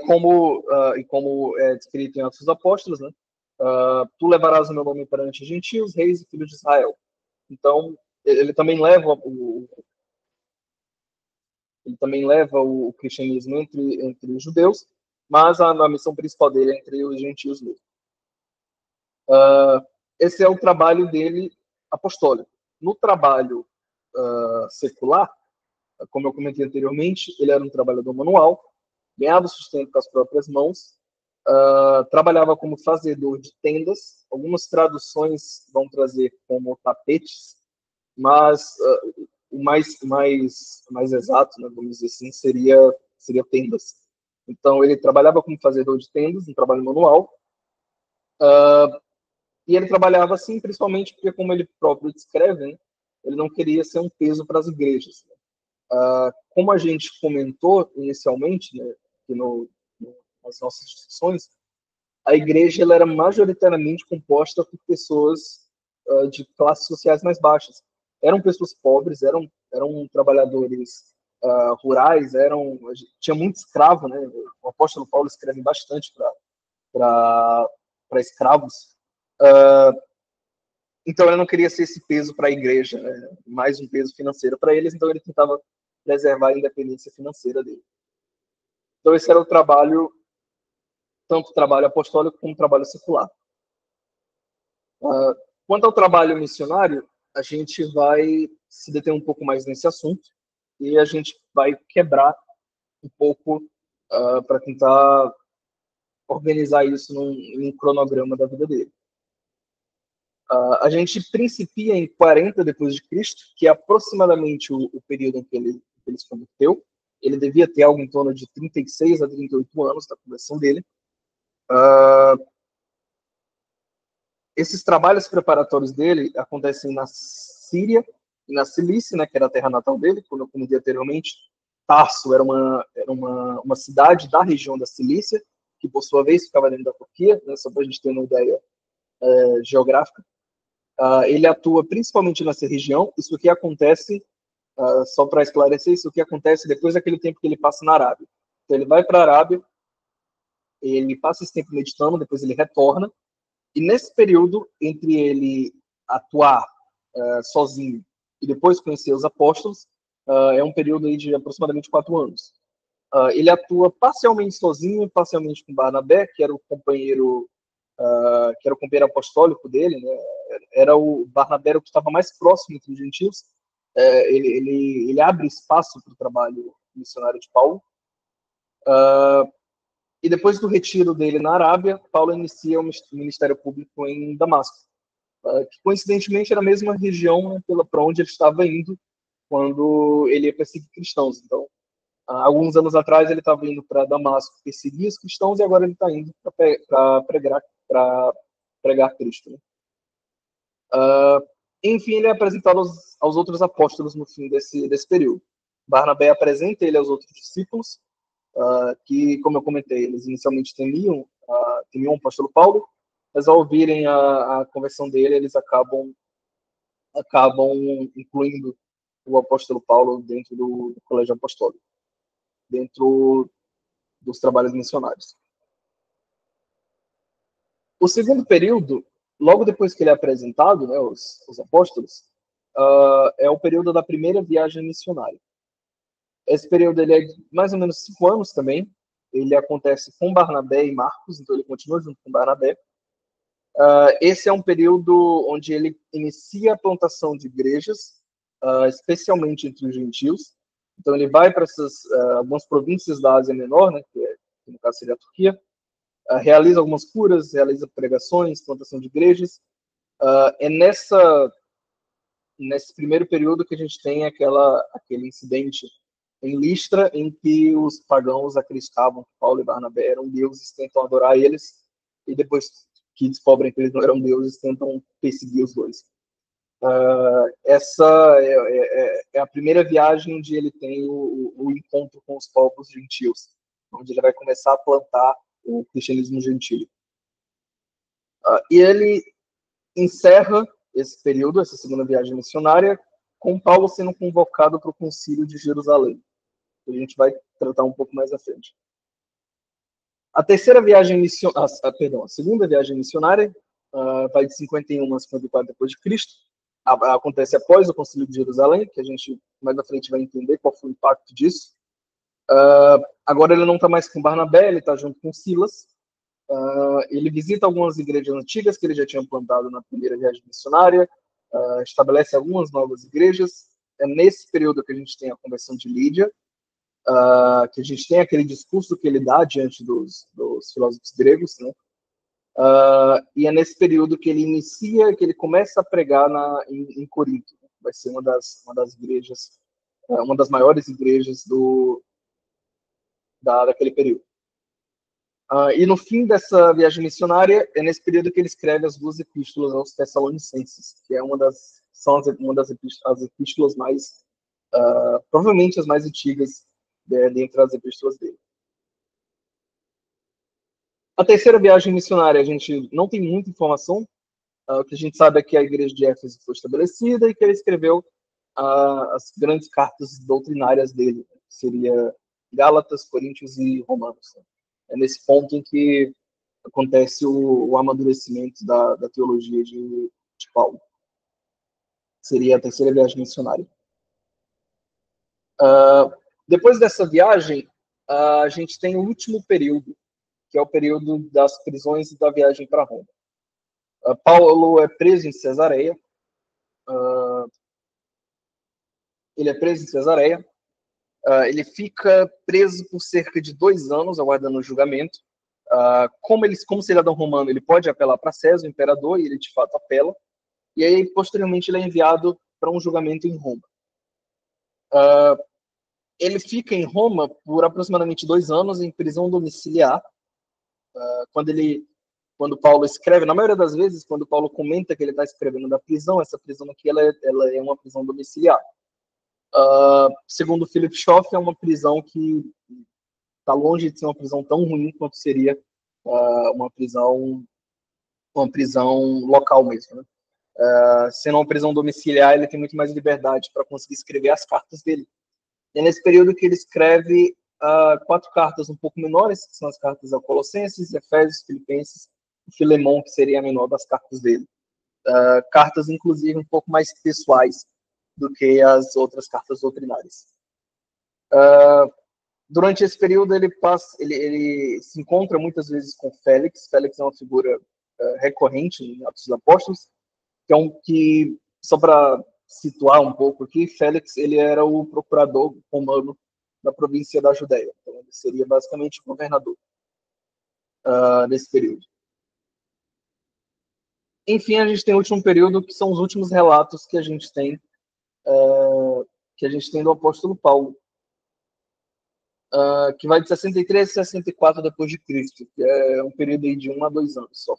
como é descrito em Atos dos Apóstolos, né? Tu levarás o meu nome perante gentios, reis e filhos de Israel. Então, ele também leva o cristianismo entre os judeus, mas a missão principal dele é entre os gentios mesmo. Esse é o trabalho dele apostólico. No trabalho secular, como eu comentei anteriormente, ele era um trabalhador manual, ganhava sustento com as próprias mãos, trabalhava como fazedor de tendas. Algumas traduções vão trazer como tapetes, mas o mais exato, né, vamos dizer assim, seria tendas. Então, ele trabalhava como fazedor de tendas, um trabalho manual, e ele trabalhava assim, principalmente porque, como ele próprio descreve, né, ele não queria ser um peso para as igrejas. Como a gente comentou inicialmente, né, aqui nas nossas discussões, a igreja ela era majoritariamente composta por pessoas de classes sociais mais baixas. Eram pessoas pobres, eram trabalhadores rurais, tinha muito escravo, né? O apóstolo Paulo escreve bastante para escravos. Então ele não queria ser esse peso para a igreja, né? Mais um peso financeiro para eles, então ele tentava preservar a independência financeira dele. Então esse era o trabalho, tanto o trabalho apostólico como o trabalho secular. Quanto ao trabalho missionário, a gente vai se deter um pouco mais nesse assunto e a gente vai quebrar um pouco para tentar organizar isso num cronograma da vida dele. A gente principia em 40 depois de Cristo, que é aproximadamente o período em que ele se converteu. Ele devia ter algo em torno de 36 a 38 anos da conversão dele. Esses trabalhos preparatórios dele acontecem na Síria e na Cilícia, né, que era a terra natal dele, como eu comentei anteriormente. Tarso era uma cidade da região da Cilícia, que por sua vez ficava dentro da Turquia, né, só para a gente ter uma ideia geográfica. Ele atua principalmente nessa região. Isso que acontece, só para esclarecer, isso que acontece depois daquele tempo que ele passa na Arábia. Então ele vai para a Arábia, ele passa esse tempo meditando, depois ele retorna, e nesse período, entre ele atuar sozinho e depois conhecer os apóstolos, é um período aí de aproximadamente 4 anos. Ele atua parcialmente sozinho, parcialmente com Barnabé, que era o companheiro apostólico dele, né? Era o Barnabé o que estava mais próximo entre os gentios. Ele abre espaço para o trabalho missionário de Paulo. E depois do retiro dele na Arábia, Paulo inicia o ministério público em Damasco, que coincidentemente era a mesma região, né, para onde ele estava indo quando ele ia perseguir cristãos. Então, alguns anos atrás ele estava indo para Damasco perseguir os cristãos e agora ele está indo para pregar Cristo. Né? Enfim, ele é apresentado aos outros apóstolos no fim desse período. Barnabé apresenta ele aos outros discípulos, que, como eu comentei, eles inicialmente temiam o apóstolo Paulo, mas ao ouvirem a conversão dele, eles acabam incluindo o apóstolo Paulo dentro do colégio apostólico, dentro dos trabalhos missionários. O segundo período, logo depois que ele é apresentado, né, os apóstolos, é o período da primeira viagem missionária. Esse período ele é de mais ou menos 5 anos também. Ele acontece com Barnabé e Marcos, então ele continua junto com Barnabé. Esse é um período onde ele inicia a plantação de igrejas, especialmente entre os gentios. Então ele vai para algumas províncias da Ásia Menor, né, que no caso seria a Turquia, realiza algumas curas, realiza pregações, plantação de igrejas. É nesse primeiro período que a gente tem aquele incidente em Listra, em que os pagãos acreditavam que Paulo e Barnabé eram deuses, tentam adorar eles, e depois que descobrem que eles não eram deuses, tentam perseguir os dois. Essa é a primeira viagem onde ele tem o encontro com os povos gentios, onde ele vai começar a plantar o cristianismo gentio. E ele encerra esse período, essa segunda viagem missionária, com Paulo sendo convocado para o concílio de Jerusalém. A gente vai tratar um pouco mais à frente. A segunda viagem missionária vai de 51 a 54 depois de Cristo. Acontece após o Concílio de Jerusalém, que a gente mais à frente vai entender qual foi o impacto disso. Agora ele não está mais com Barnabé, ele está junto com Silas. Ele visita algumas igrejas antigas que ele já tinha plantado na primeira viagem missionária, estabelece algumas novas igrejas, é nesse período que a gente tem a conversão de Lídia, que a gente tem aquele discurso que ele dá diante dos filósofos gregos, né? E é nesse período que ele inicia, que ele começa a pregar em Corinto. Vai ser uma das igrejas, uma das maiores igrejas daquele período. E no fim dessa viagem missionária, é nesse período que ele escreve as 2 epístolas aos Tessalonicenses, que é uma das epístolas mais, provavelmente as mais antigas dentre as epístolas dele. A terceira viagem missionária, a gente não tem muita informação. O que a gente sabe é que a igreja de Éfeso foi estabelecida e que ele escreveu as grandes cartas doutrinárias dele, que seria Gálatas, Coríntios e Romanos. É nesse ponto em que acontece o amadurecimento da teologia de Paulo. Seria a terceira viagem missionária. Depois dessa viagem, a gente tem o último período, que é o período das prisões e da viagem para Roma. Paulo é preso em Cesareia. Ele é preso em Cesareia. Ele fica preso por cerca de 2 anos, aguardando o julgamento. Como cidadão romano, ele pode apelar para César, o imperador, e ele de fato apela. E aí, posteriormente, ele é enviado para um julgamento em Roma. Ele fica em Roma por aproximadamente 2 anos em prisão domiciliar. Quando Paulo escreve, na maioria das vezes, quando Paulo comenta que ele está escrevendo da prisão, essa prisão aqui ela é uma prisão domiciliar. Segundo Philip Schaff, é uma prisão que está longe de ser uma prisão tão ruim quanto seria uma prisão local mesmo. Né? Sendo uma prisão domiciliar, ele tem muito mais liberdade para conseguir escrever as cartas dele. E é nesse período que ele escreve 4 cartas um pouco menores, que são as cartas a Colossenses, Efésios, Filipenses e Filemão, que seria a menor das cartas dele. Cartas, inclusive, um pouco mais pessoais do que as outras cartas doutrinárias. Durante esse período, ele se encontra muitas vezes com Félix. Félix é uma figura recorrente em Atos dos Apóstolos, que só para situar um pouco aqui, Félix ele era o procurador romano da província da Judéia. Então, ele seria basicamente o governador nesse período. Enfim, a gente tem o último período, que são os últimos relatos que a gente tem do apóstolo Paulo, que vai de 63 a 64 depois de Cristo, que é um período aí de 1 a 2 anos só.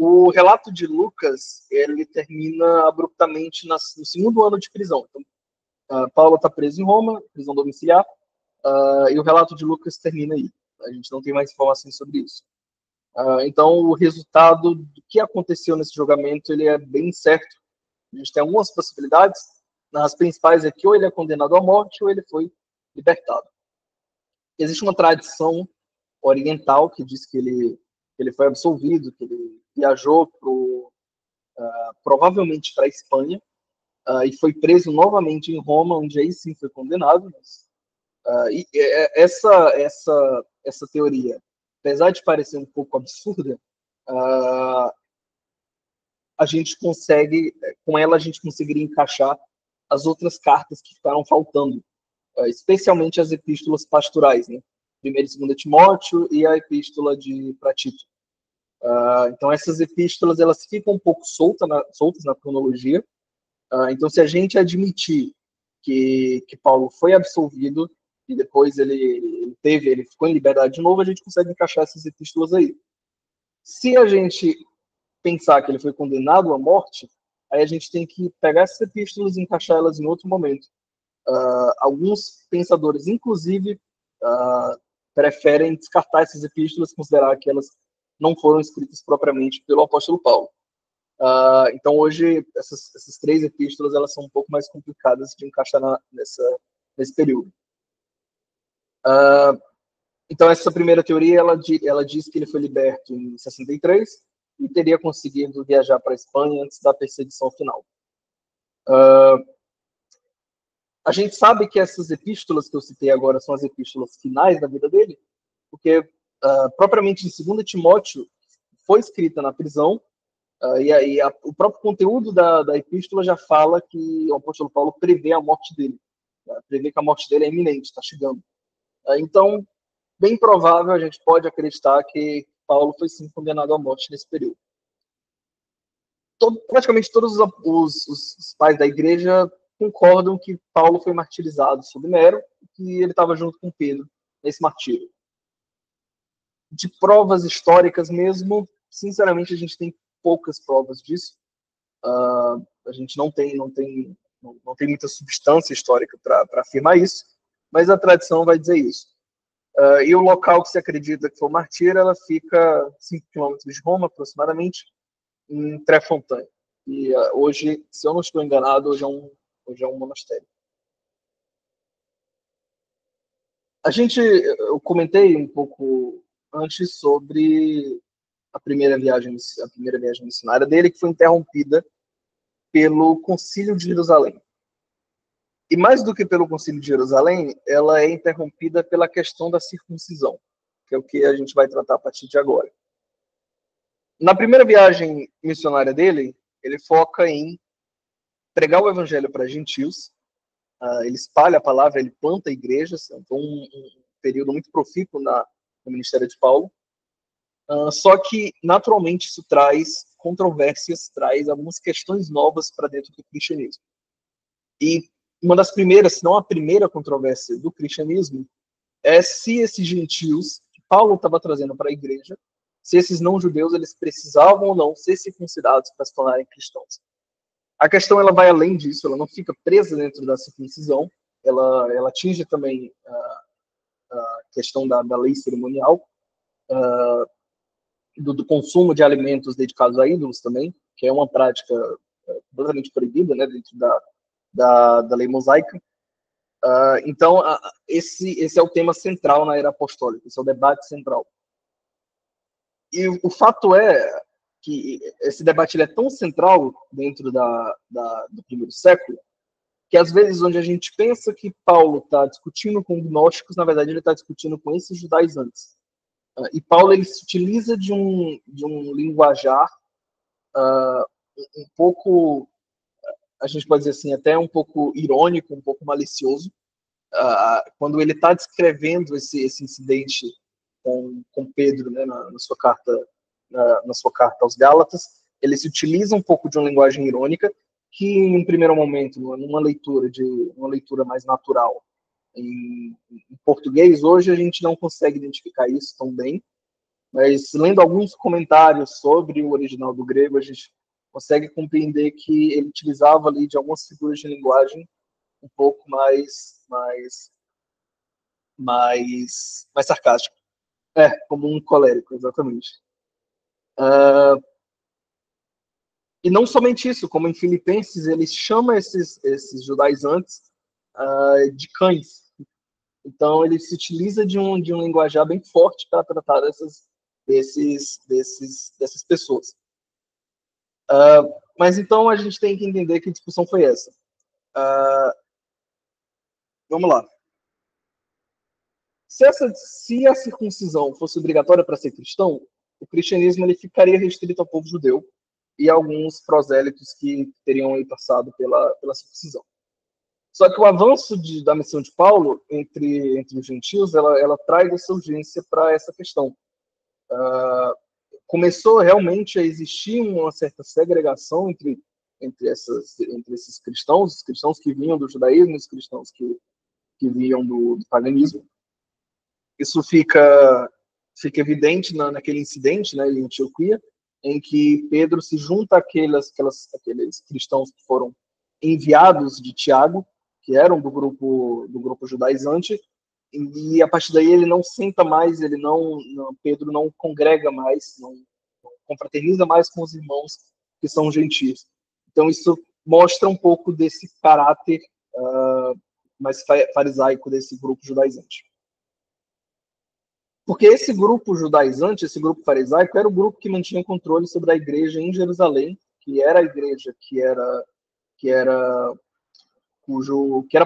O relato de Lucas, ele termina abruptamente no segundo ano de prisão. Então, Paulo está preso em Roma, prisão domiciliar, e o relato de Lucas termina aí. A gente não tem mais informações sobre isso. Então, o resultado do que aconteceu nesse julgamento, ele é bem incerto. A gente tem algumas possibilidades. As principais é que ou ele é condenado à morte ou ele foi libertado. Existe uma tradição oriental que diz que ele foi absolvido, que ele viajou provavelmente para a Espanha e foi preso novamente em Roma, onde aí sim foi condenado. Essa teoria, apesar de parecer um pouco absurda, a gente consegue, com ela a gente conseguiria encaixar as outras cartas que ficaram faltando, especialmente as epístolas pastorais, né? 1ª e 2ª Timóteo e a epístola para Tito. Então essas epístolas elas ficam um pouco soltas na cronologia. Então se a gente admitir que Paulo foi absolvido e depois ele ficou em liberdade de novo, a gente consegue encaixar essas epístolas aí. Se a gente pensar que ele foi condenado à morte, aí a gente tem que pegar essas epístolas e encaixar elas em outro momento. Alguns pensadores, inclusive, preferem descartar essas epístolas, considerar que elas não foram escritas propriamente pelo apóstolo Paulo. Então, hoje, essas 3 epístolas elas são um pouco mais complicadas de encaixar nesse período. Então, essa primeira teoria, ela diz que ele foi liberto em 63 e teria conseguido viajar para a Espanha antes da perseguição final. A gente sabe que essas epístolas que eu citei agora são as epístolas finais da vida dele, porque, propriamente, em 2 Timóteo foi escrita na prisão, E aí o próprio conteúdo da epístola já fala que o apóstolo Paulo prevê a morte dele, né? Prevê que a morte dele é iminente, está chegando. Então, bem provável, a gente pode acreditar que Paulo foi sim condenado à morte nesse período. Praticamente todos os pais da igreja concordam que Paulo foi martirizado sob Nero e que ele estava junto com Pedro nesse martírio. De provas históricas mesmo, sinceramente, a gente tem poucas provas disso. A gente não tem muita substância histórica para afirmar isso, mas a tradição vai dizer isso. E o local que se acredita que foi o martírio, ela fica 5 quilômetros de Roma, aproximadamente, em Trefontaine. E hoje, se eu não estou enganado, hoje é um monastério. Eu comentei um pouco antes sobre a primeira viagem missionária dele, que foi interrompida pelo Concílio de Jerusalém. E mais do que pelo Concílio de Jerusalém, ela é interrompida pela questão da circuncisão, que é o que a gente vai tratar a partir de agora. Na primeira viagem missionária dele, ele foca em pregar o evangelho para gentios, ele espalha a palavra, ele planta igrejas, então um período muito profícuo no ministério de Paulo. Só que, naturalmente, isso traz controvérsias, traz algumas questões novas para dentro do cristianismo. E uma das primeiras, se não a primeira controvérsia do cristianismo, é se esses gentios que Paulo estava trazendo para a igreja, se esses não-judeus, eles precisavam ou não ser circuncidados para se tornarem cristãos. A questão ela vai além disso, ela não fica presa dentro da circuncisão, ela atinge também a questão da lei cerimonial, do consumo de alimentos dedicados a ídolos também, que é uma prática completamente proibida, né, dentro da lei mosaica. Então, esse é o tema central na era apostólica, esse é o debate central. E o fato é que esse debate ele é tão central dentro do primeiro século, que às vezes onde a gente pensa que Paulo está discutindo com gnósticos, na verdade ele está discutindo com esses judaizantes. E Paulo ele se utiliza de um linguajar um pouco, a gente pode dizer assim, até um pouco irônico, um pouco malicioso, quando ele está descrevendo esse incidente com Pedro, né, na sua carta aos Gálatas, ele se utiliza um pouco de uma linguagem irônica que, em um primeiro momento, uma leitura mais natural em português, hoje a gente não consegue identificar isso tão bem, mas lendo alguns comentários sobre o original do grego, a gente consegue compreender que ele utilizava ali de algumas figuras de linguagem um pouco mais sarcástico. Como um colérico, exatamente. E não somente isso, como em Filipenses, ele chama esses judaizantes de cães. Então, ele se utiliza de um linguajar bem forte para tratar dessas pessoas. Mas então a gente tem que entender que discussão foi essa. Vamos lá. Se a circuncisão fosse obrigatória para ser cristão, o cristianismo ele ficaria restrito ao povo judeu e alguns prosélitos que teriam aí passado pela circuncisão. Só que o avanço da missão de Paulo entre os gentios, ela traz essa urgência para essa questão. Começou realmente a existir uma certa segregação entre esses cristãos, os cristãos que vinham do judaísmo e os cristãos que vinham do paganismo. Isso fica evidente naquele incidente, né, em Antioquia, em que Pedro se junta àqueles cristãos que foram enviados de Tiago, que eram do grupo judaizante, e a partir daí ele não senta mais, Pedro não congrega mais, não confraterniza mais com os irmãos que são gentios. Então isso mostra um pouco desse caráter mais farisaico desse grupo judaizante. Porque esse grupo judaizante, esse grupo farisaico, era o grupo que mantinha controle sobre a igreja em Jerusalém, que era a igreja que era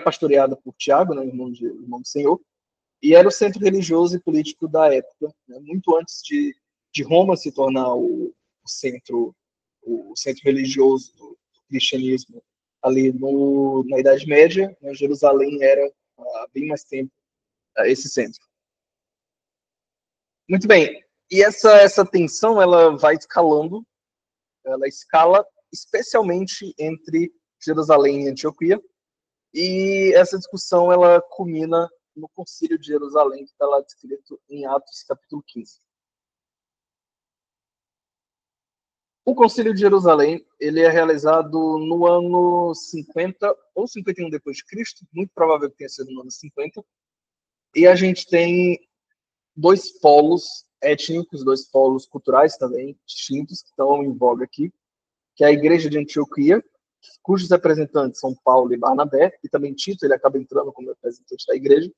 pastoreada por Tiago, né, irmão do Senhor, e era o centro religioso e político da época, né, muito antes de Roma se tornar o centro o centro religioso do cristianismo ali na Idade Média, né? Jerusalém era há bem mais tempo esse centro. Muito bem. E essa tensão ela vai escalando, ela escala especialmente entre Jerusalém e Antioquia, e essa discussão ela culmina no Concílio de Jerusalém, que está lá descrito em Atos capítulo 15. O Concílio de Jerusalém ele é realizado no ano 50 ou 51 depois de Cristo, muito provável que tenha sido no ano 50, e a gente tem dois polos étnicos, dois polos culturais também distintos que estão em voga aqui, que é a Igreja de Antioquia, cujos representantes são Paulo e Barnabé, e também Tito, ele acaba entrando como representante da igreja,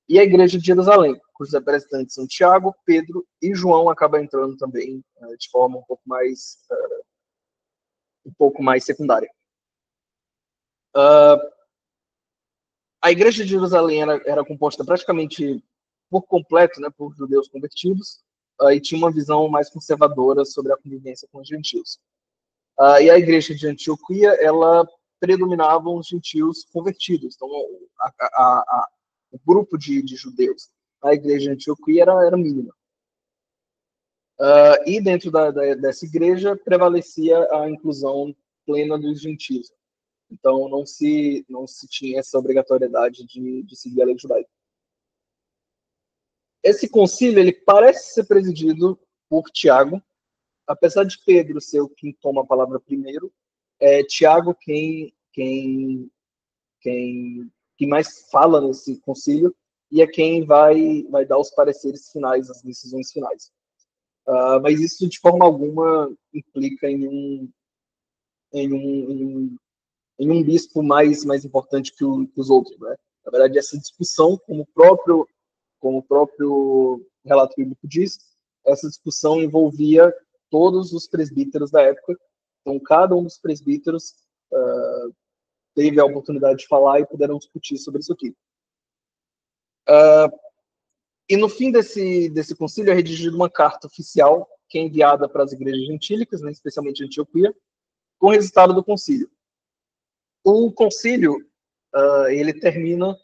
e a Igreja de Jerusalém, cujos representantes são Tiago, Pedro e João, acaba entrando também de forma um pouco mais secundária. A Igreja de Jerusalém era composta praticamente por completo, né, por judeus convertidos, e tinha uma visão mais conservadora sobre a convivência com os gentios. E a Igreja de Antioquia, ela predominava os gentios convertidos, então o grupo de judeus na Igreja de Antioquia era mínima. E dentro dessa igreja prevalecia a inclusão plena dos gentios. Então não se tinha essa obrigatoriedade de seguir a lei judaica. Esse concílio ele parece ser presidido por Tiago, apesar de Pedro ser o que toma a palavra primeiro, é Tiago quem mais fala nesse concílio e é quem vai dar os pareceres finais, as decisões finais. Mas isso de forma alguma implica em um bispo mais importante que os outros, né? Na verdade, essa discussão, como o próprio relato bíblico diz, essa discussão envolvia todos os presbíteros da época. Então, cada um dos presbíteros teve a oportunidade de falar e puderam discutir sobre isso aqui. E no fim desse concílio é redigida uma carta oficial que é enviada para as igrejas gentílicas, né, especialmente Antioquia, com o resultado do concílio. O concílio ele termina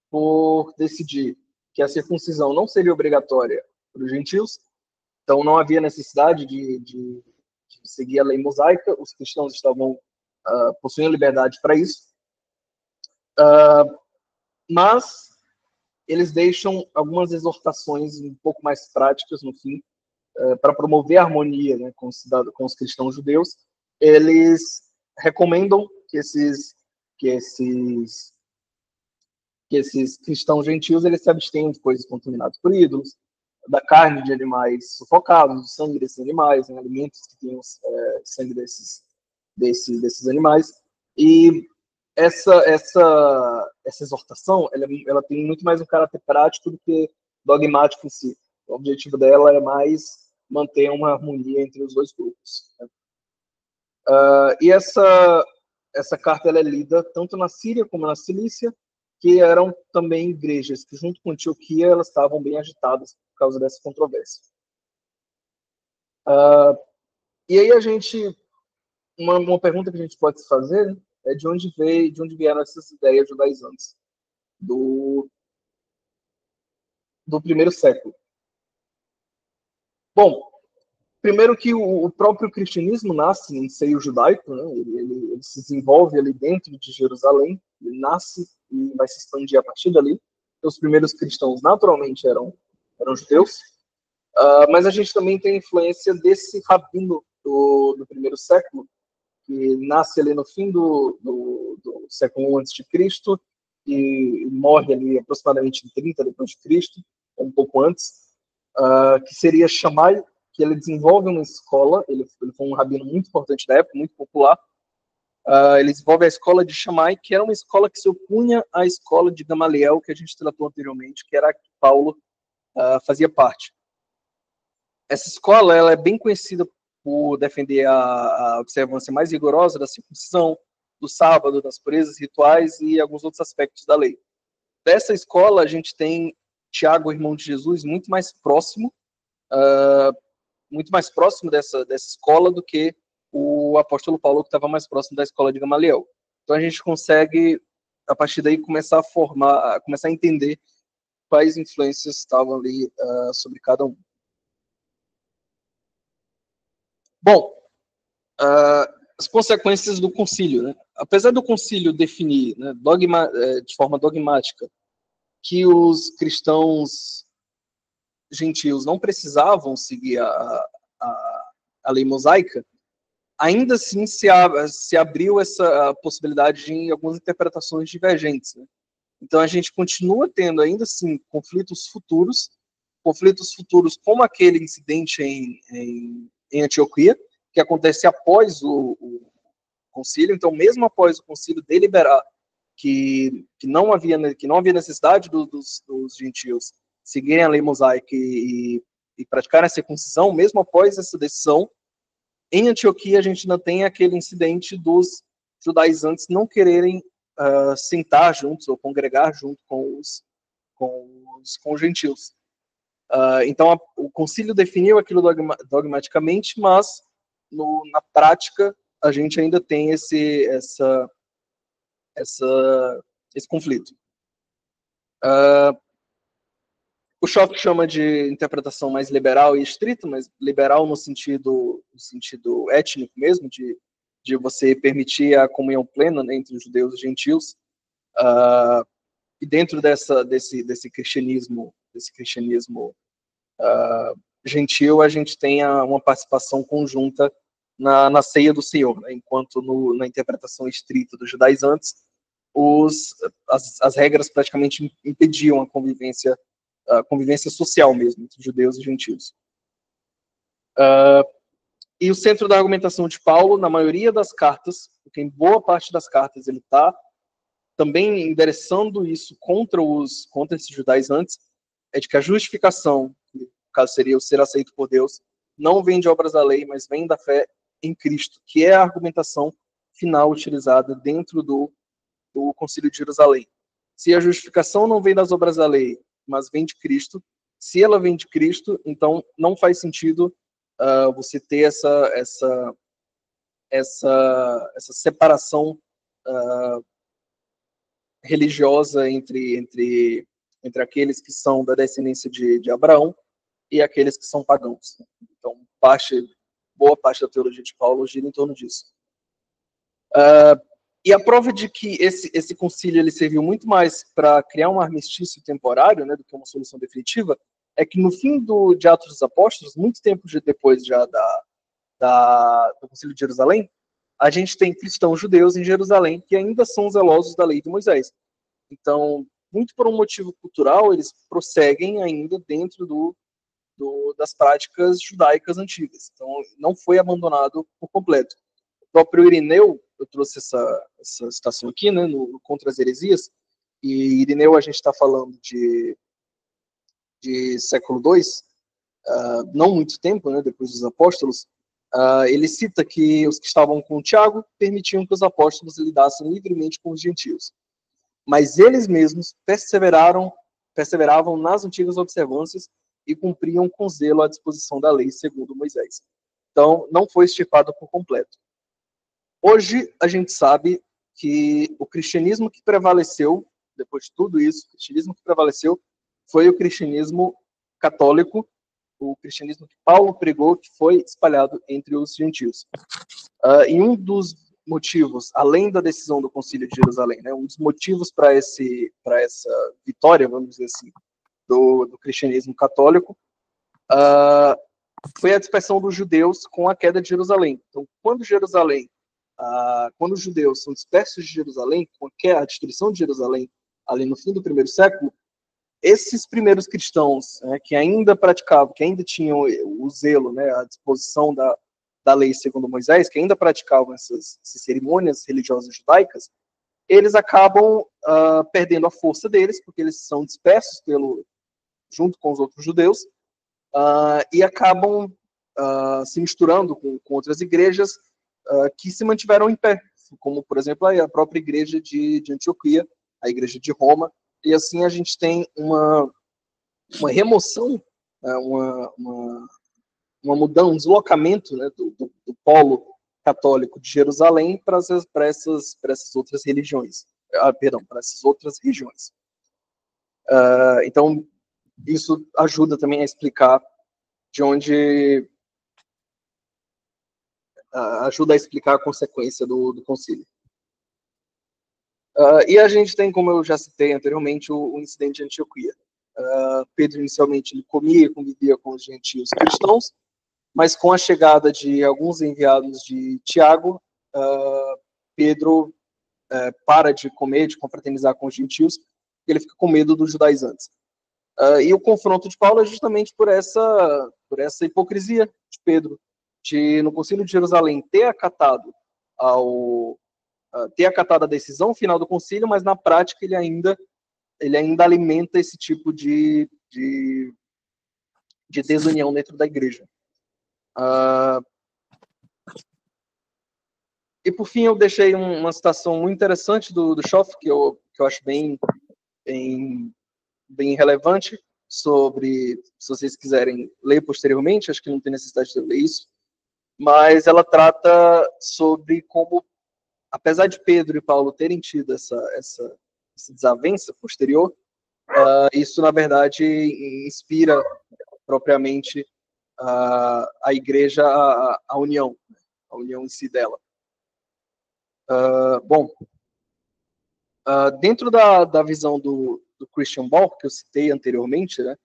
por decidir que a circuncisão não seria obrigatória para os gentios, então não havia necessidade de seguir a lei mosaica, os cristãos estavam possuindo liberdade para isso, mas eles deixam algumas exortações um pouco mais práticas no fim, para promover a harmonia, né, com os cristãos judeus. Eles recomendam que esses cristãos gentios eles se abstenham de coisas contaminadas por ídolos, da carne de animais sufocados, do sangue desses animais, né, alimentos que tenham sangue desses animais. E essa exortação ela tem muito mais um caráter prático do que dogmático em si. O objetivo dela é mais manter uma harmonia entre os dois grupos, né? E essa carta ela é lida tanto na Síria como na Cilícia, que eram também igrejas que, junto com Antioquia, elas estavam bem agitadas por causa dessa controvérsia. E aí uma pergunta que a gente pode se fazer, né, é de onde vieram essas ideias judaizantes do primeiro século. Bom, primeiro que o próprio cristianismo nasce em seio judaico, né? Ele se desenvolve ali dentro de Jerusalém, ele nasce e vai se expandir a partir dali. Os primeiros cristãos, naturalmente, eram judeus, mas a gente também tem influência desse rabino do primeiro século, que nasce ali no fim do século I a.C. e morre ali aproximadamente em 30 depois de Cristo, um pouco antes, que seria Shammai, que ele desenvolve uma escola, ele foi um rabino muito importante da época, muito popular. Ele desenvolve a escola de Shammai, que era uma escola que se opunha à escola de Gamaliel, que a gente tratou anteriormente, que era a que Paulo fazia parte. Essa escola ela é bem conhecida por defender a observância mais rigorosa da circuncisão, do sábado, das purezas rituais e alguns outros aspectos da lei. Dessa escola, a gente tem Tiago, irmão de Jesus, muito mais próximo dessa escola do que o apóstolo Paulo, que estava mais próximo da escola de Gamaliel. Então a gente consegue, a partir daí, começar a formar, começar a entender quais influências estavam ali sobre cada um. Bom, as consequências do concílio, né? Apesar do concílio definir, né, de forma dogmática, que os cristãos gentios não precisavam seguir a lei mosaica, ainda assim se abriu essa possibilidade de algumas interpretações divergentes. Né? Então a gente continua tendo ainda assim conflitos futuros como aquele incidente em Antioquia, que acontece após o concílio. Então, mesmo após o concílio deliberar que não havia necessidade dos gentios seguirem a lei mosaica e praticarem a circuncisão, mesmo após essa decisão, em Antioquia a gente ainda tem aquele incidente dos judaizantes não quererem sentar juntos ou congregar junto com os gentios. Então o concílio definiu aquilo dogmaticamente, mas na prática a gente ainda tem esse conflito. O Schoff chama de interpretação mais liberal e estrita, mas liberal no sentido étnico mesmo, de você permitir a comunhão plena, né, entre os judeus e os gentios. E dentro desse cristianismo gentil, a gente tem uma participação conjunta na ceia do Senhor, né, enquanto na interpretação estrita dos judaizantes, as regras praticamente impediam a convivência social mesmo, entre judeus e gentios. E o centro da argumentação de Paulo, na maioria das cartas, porque em boa parte das cartas ele está também endereçando isso contra esses judaizantes, é de que a justificação, que no caso seria o ser aceito por Deus, não vem de obras da lei, mas vem da fé em Cristo, que é a argumentação final utilizada dentro do Concílio de Jerusalém. Se a justificação não vem das obras da lei, mas vem de Cristo, se ela vem de Cristo, então não faz sentido você ter essa separação religiosa entre aqueles que são da descendência de Abraão e aqueles que são pagãos. Então, boa parte da teologia de Paulo gira em torno disso. E a prova de que esse concílio ele serviu muito mais para criar um armistício temporário, né, do que uma solução definitiva, é que no fim de Atos dos Apóstolos, muito tempo depois já do concílio de Jerusalém, a gente tem cristãos judeus em Jerusalém que ainda são zelosos da lei de Moisés. Então, muito por um motivo cultural, eles prosseguem ainda dentro das práticas judaicas antigas. Então, não foi abandonado por completo. O próprio Irineu, eu trouxe essa citação aqui, né, no Contra as Heresias, e Irineu a gente está falando de século II, não muito tempo, né, depois dos apóstolos. Ele cita que os que estavam com Tiago permitiam que os apóstolos lidassem livremente com os gentios, mas eles mesmos perseveravam nas antigas observâncias e cumpriam com zelo a disposição da lei segundo Moisés. Então, não foi extirpado por completo. Hoje, a gente sabe que o cristianismo que prevaleceu, depois de tudo isso, o cristianismo que prevaleceu foi o cristianismo católico, o cristianismo que Paulo pregou, que foi espalhado entre os gentios. E um dos motivos, além da decisão do Concílio de Jerusalém, né, um dos motivos para essa vitória, vamos dizer assim, do cristianismo católico, foi a dispersão dos judeus com a queda de Jerusalém. Então, quando os judeus são dispersos de Jerusalém, com a destruição de Jerusalém, ali no fim do primeiro século, esses primeiros cristãos, né, que ainda praticavam, que ainda tinham o zelo, né, a disposição da lei segundo Moisés, que ainda praticavam essas cerimônias religiosas judaicas, eles acabam perdendo a força deles, porque eles são dispersos junto com os outros judeus, e acabam se misturando com outras igrejas que se mantiveram em pé, como, por exemplo, a própria igreja de Antioquia, a igreja de Roma, e assim a gente tem uma remoção, uma mudança, um deslocamento, né, do polo católico de Jerusalém para essas outras religiões. Perdão, para essas outras regiões. Então, isso ajuda também a explicar de onde... ajuda a explicar a consequência do concílio. E a gente tem, como eu já citei anteriormente, o incidente de Antioquia. Pedro, inicialmente, ele comia e convivia com os gentios cristãos, mas com a chegada de alguns enviados de Tiago, Pedro para de comer, de confraternizar com os gentios, e ele fica com medo dos judaizantes. E o confronto de Paulo é justamente por essa hipocrisia de Pedro, de, no Concílio de Jerusalém, ter acatado a decisão final do concílio, mas na prática ele ainda alimenta esse tipo de desunião dentro da igreja. E por fim eu deixei uma citação muito interessante do Schoff, que eu acho bem relevante, sobre, se vocês quiserem ler posteriormente, acho que não tem necessidade de eu ler isso, mas ela trata sobre como, apesar de Pedro e Paulo terem tido essa desavença posterior, isso, na verdade, inspira propriamente a igreja, a união em si dela. Bom, dentro da visão do Christian Borch, que eu citei anteriormente, né,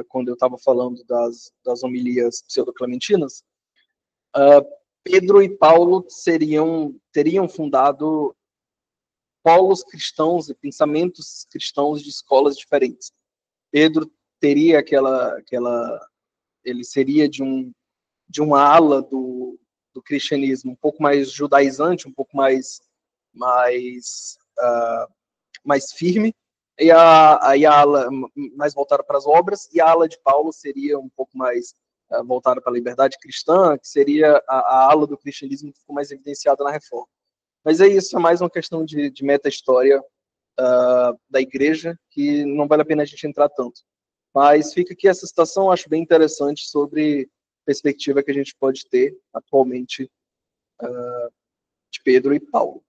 quando eu estava falando das homilias pseudo-clementinas, Pedro e Paulo teriam fundado polos cristãos e pensamentos cristãos de escolas diferentes. Pedro teria ele seria de uma ala do cristianismo um pouco mais judaizante, um pouco mais firme, e a ala mais voltada para as obras, e a ala de Paulo seria um pouco mais voltada para a liberdade cristã, que seria a ala do cristianismo que ficou mais evidenciada na Reforma. Mas é isso, é mais uma questão de meta-história da igreja, que não vale a pena a gente entrar tanto. Mas fica aqui essa citação, eu acho bem interessante, sobre a perspectiva que a gente pode ter atualmente de Pedro e Paulo.